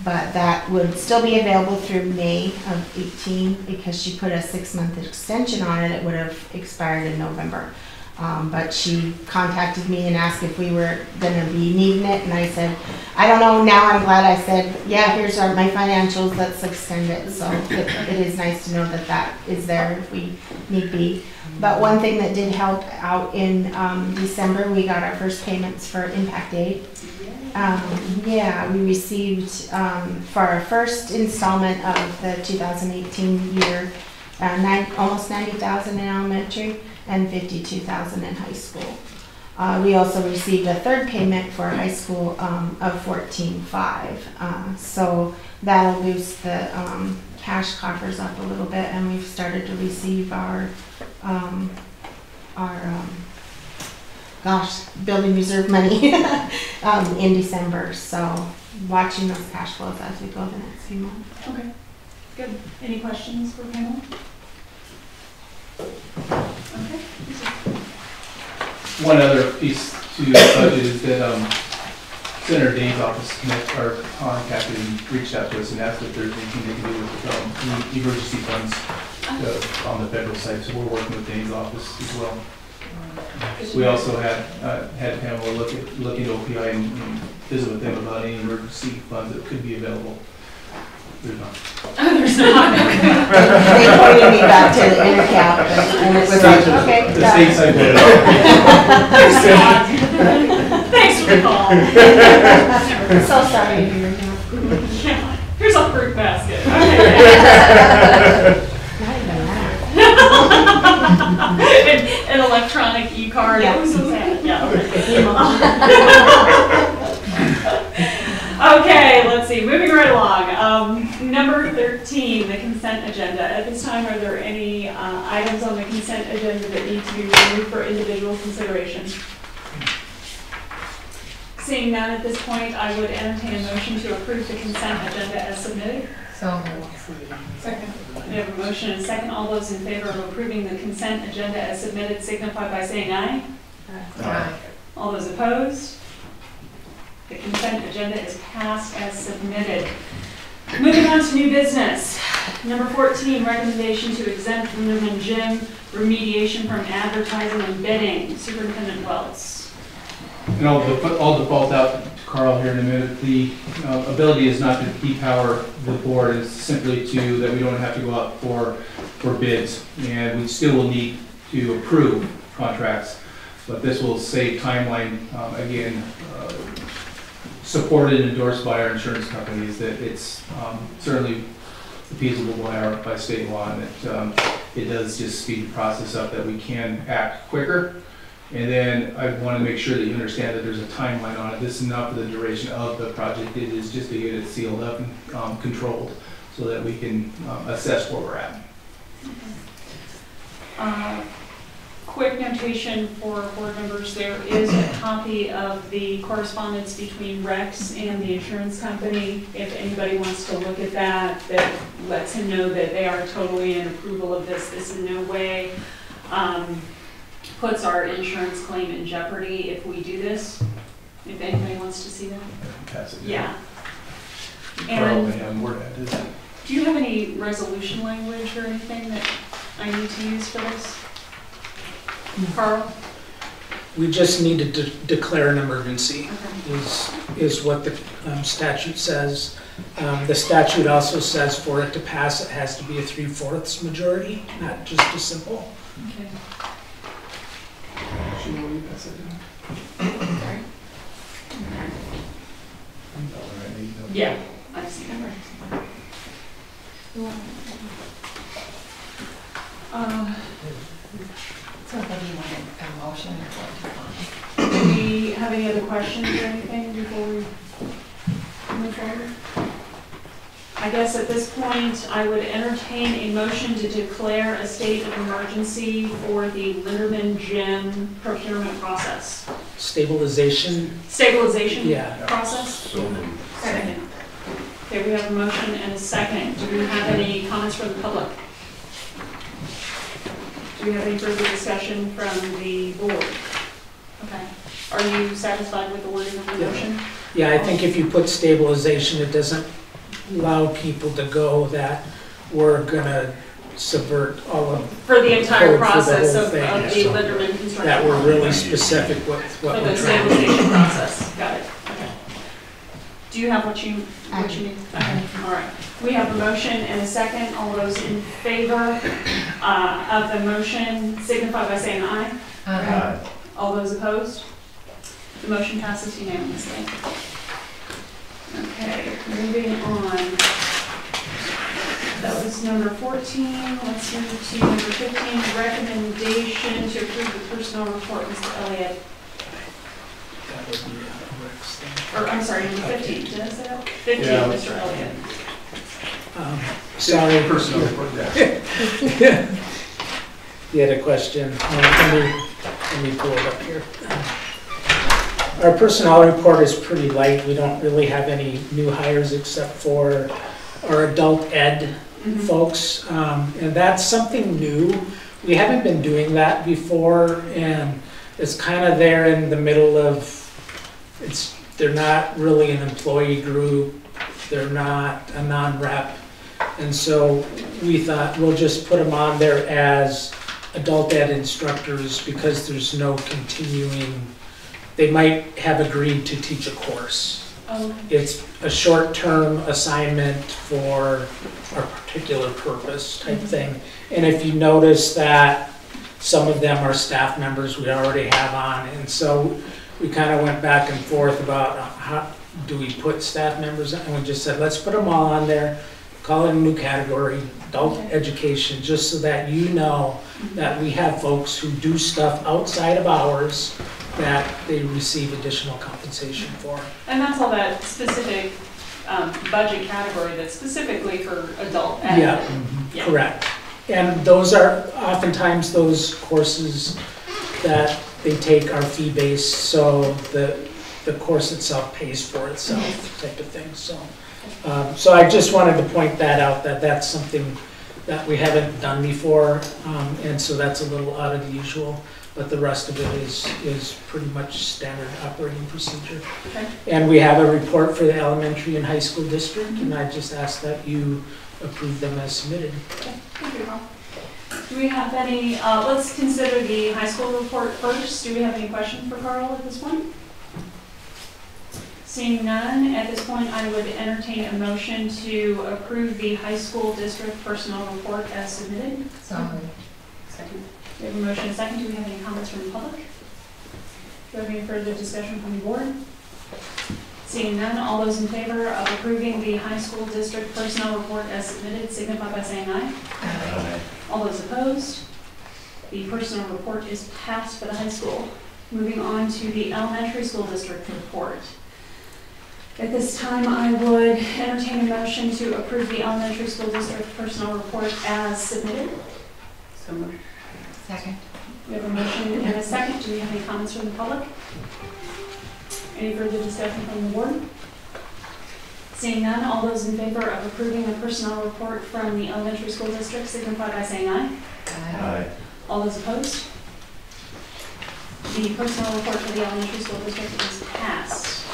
But that would still be available through May of 18 because she put a 6-month extension on it. It would have expired in November. But she contacted me and asked if we were going to be needing it, and I said, I don't know. Now I'm glad I said, yeah, here's my financials, let's extend it. So it is nice to know that that is there if we need be. But one thing that did help out in December, we got our first payments for Impact Aid. Yeah, we received for our first installment of the 2018 year, almost $90,000 in elementary and $52,000 in high school. We also received a third payment for high school of $14,500. So that'll boost the cash coffers up a little bit, and we've started to receive our building reserve money in December. So watching those cash flows as we go the next few months. Okay, good. Any questions for Pamela? Okay. One other piece to the budget is that Senator Dane's office contacted and reached out to us and asked if there's anything they can do with the emergency funds on the federal side. So we're working with Dane's office as well. We also had Pamela look into OPI and visit with them about any emergency funds that could be available. There's not. There's not. They pointed me back to the Intercap, and it was like, okay. The state side. Thanks for the call. So sorry to hear that. Yeah. Here's a fruit basket. Okay. An electronic e-card. Yeah. Oh, so sad. Yeah. Okay, let's see. Moving right along. Number 13, the consent agenda. At this time, are there any items on the consent agenda that need to be removed for individual consideration? Seeing none at this point, I would entertain a motion to approve the consent agenda as submitted. So Second. We have a motion and a second. All those in favor of approving the consent agenda as submitted signify by saying aye. Aye. All those opposed? The consent agenda is passed as submitted. Moving on to new business. Number 14, recommendation to exempt room and gym remediation from advertising and bidding. Superintendent Wells. And I'll default out to Carl here in a minute. The ability is not to depower the board, it's simply that we don't have to go out for bids. And we still will need to approve contracts, but this will save timeline, again, supported and endorsed by our insurance companies, that it's certainly feasible by state law, and that it does just speed the process up, that we can act quicker. And then I want to make sure that you understand that there's a timeline on it. This is not for the duration of the project. It is just to get it sealed up and controlled so that we can assess where we're at. Quick notation for board members, there is a copy of the correspondence between Rex and the insurance company. If anybody wants to look at that, that lets him know that they are totally in approval of this. This in no way puts our insurance claim in jeopardy if we do this. if anybody wants to see that. Pass it. Yeah. Carl, And where that is. do you have any resolution language or anything that I need to use for this? Carl? We just need to declare an emergency, Okay. is what the statute says. The statute also says for it to pass, it has to be a 3/4 majority, not just a simple. Okay. Should we leave that sitting? Sorry. Yeah, I see that. So what do you want, a motion or what? Do we have any other questions or anything before we move forward? I guess at this point, I would entertain a motion to declare a state of emergency for the Linderman Gym procurement process. Stabilization, Stabilization Yeah. process? So moved. Second. Okay, we have a motion and a second. Do we have any comments from the public? Do we have any further discussion from the board? Okay. Are you satisfied with the wording of the motion? yeah, I think if you put stabilization, it doesn't allow people to go that we're gonna subvert all of. For the entire code for the process whole of thing, the so Linderman construction? that we're really specific with what For we're the trying to do. stabilization process, got it, okay. Do you have what you need? Okay, all right. We have a motion and a second. All those in favor of the motion signify by saying aye. Aye. All those opposed? The motion passes unanimously. Okay, moving on. That was number 14. Let's move to number 15, recommendation to approve the personnel report, Mr. Elliott. That would be Rick's thing. Or, I'm sorry, number 15, did I say that? 15, Yeah. Mr. Elliott. Sorry. Personnel report, yeah. You had a question. Let me pull it up here. Our personnel report is pretty light. We don't really have any new hires except for our adult ed folks. And that's something new. We haven't been doing that before, and it's kind of there in the middle of, they're not really an employee group. They're not a non-rep. And so we thought we'll just put them on there as adult ed instructors because there's no continuing, they might have agreed to teach a course. It's a short-term assignment for a particular purpose type thing. And if you notice that some of them are staff members we already have on, and so we kind of went back and forth about how do we put staff members, and we just said, let's put them all on there, call it a new category, adult education, just so that you know that we have folks who do stuff outside of hours that they receive additional compensation for. And that's all that specific budget category that's specifically for adult ed. Yeah, correct. And those are oftentimes those courses that they take are fee-based, so the course itself pays for itself type of thing. So I just wanted to point that out, that that's something that we haven't done before, and so that's a little out of the usual. But the rest of it is pretty much standard operating procedure. Okay. And we have a report for the elementary and high school district, and I just ask that you approve them as submitted. Okay, thank you, Carl. Do we have any, let's consider the high school report first. Do we have any questions for Carl at this point? Seeing none, at this point I would entertain a motion to approve the high school district personnel report as submitted. So Second. We have a motion and a second. Do we have any comments from the public? Do we have any further discussion from the board? Seeing none, all those in favor of approving the high school district personnel report as submitted signify by saying aye. Aye. All those opposed? The personnel report is passed for the high school. Moving on to the elementary school district report. At this time, I would entertain a motion to approve the elementary school district personnel report as submitted. So moved. Second. We have a motion and a second. Do we have any comments from the public? Any further discussion from the board? Seeing none, all those in favor of approving the personnel report from the elementary school district signify by saying aye. Aye. All those opposed? The personnel report for the elementary school district is passed.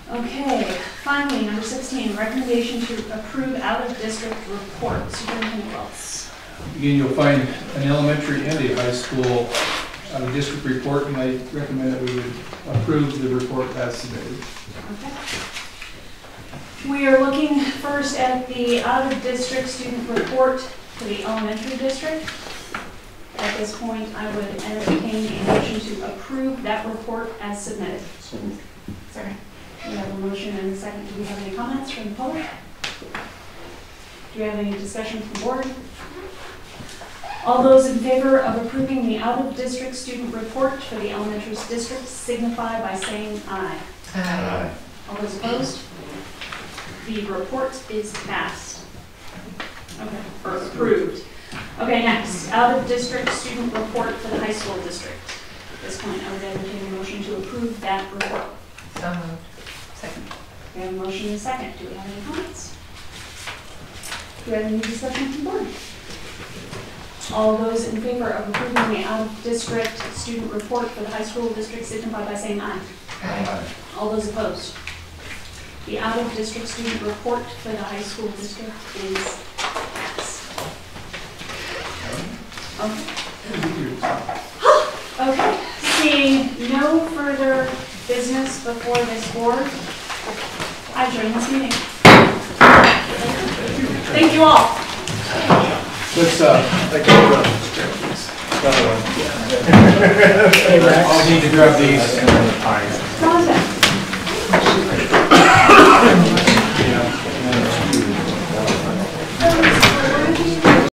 Okay, finally, number 16, recommendation to approve out-of-district report. Superintendent Wells. Again, you'll find an elementary and a high school district report, and I recommend that we would approve the report as submitted. Okay. We are looking first at the out-of-district student report for the elementary district. At this point, I would entertain a motion to approve that report as submitted. Sorry. We have a motion and a second. Do we have any comments from the public? Do we have any discussion from the board? All those in favor of approving the out-of-district student report for the elementary district signify by saying aye. Aye. All those opposed? The report is passed. Okay, or approved. Okay, next, out-of-district student report for the high school district. At this point, I would entertain a motion to approve that report. So moved. Second. We have a motion and a second. Do we have any comments? Do we have any discussion from the board? All those in favor of approving the out-of-district student report for the high school district signify by saying aye. Aye. All those opposed? The out-of-district student report for the high school district is passed. Okay, seeing no further business before this board, I adjourn this meeting. Thank you all. Let's, I'll need to grab these.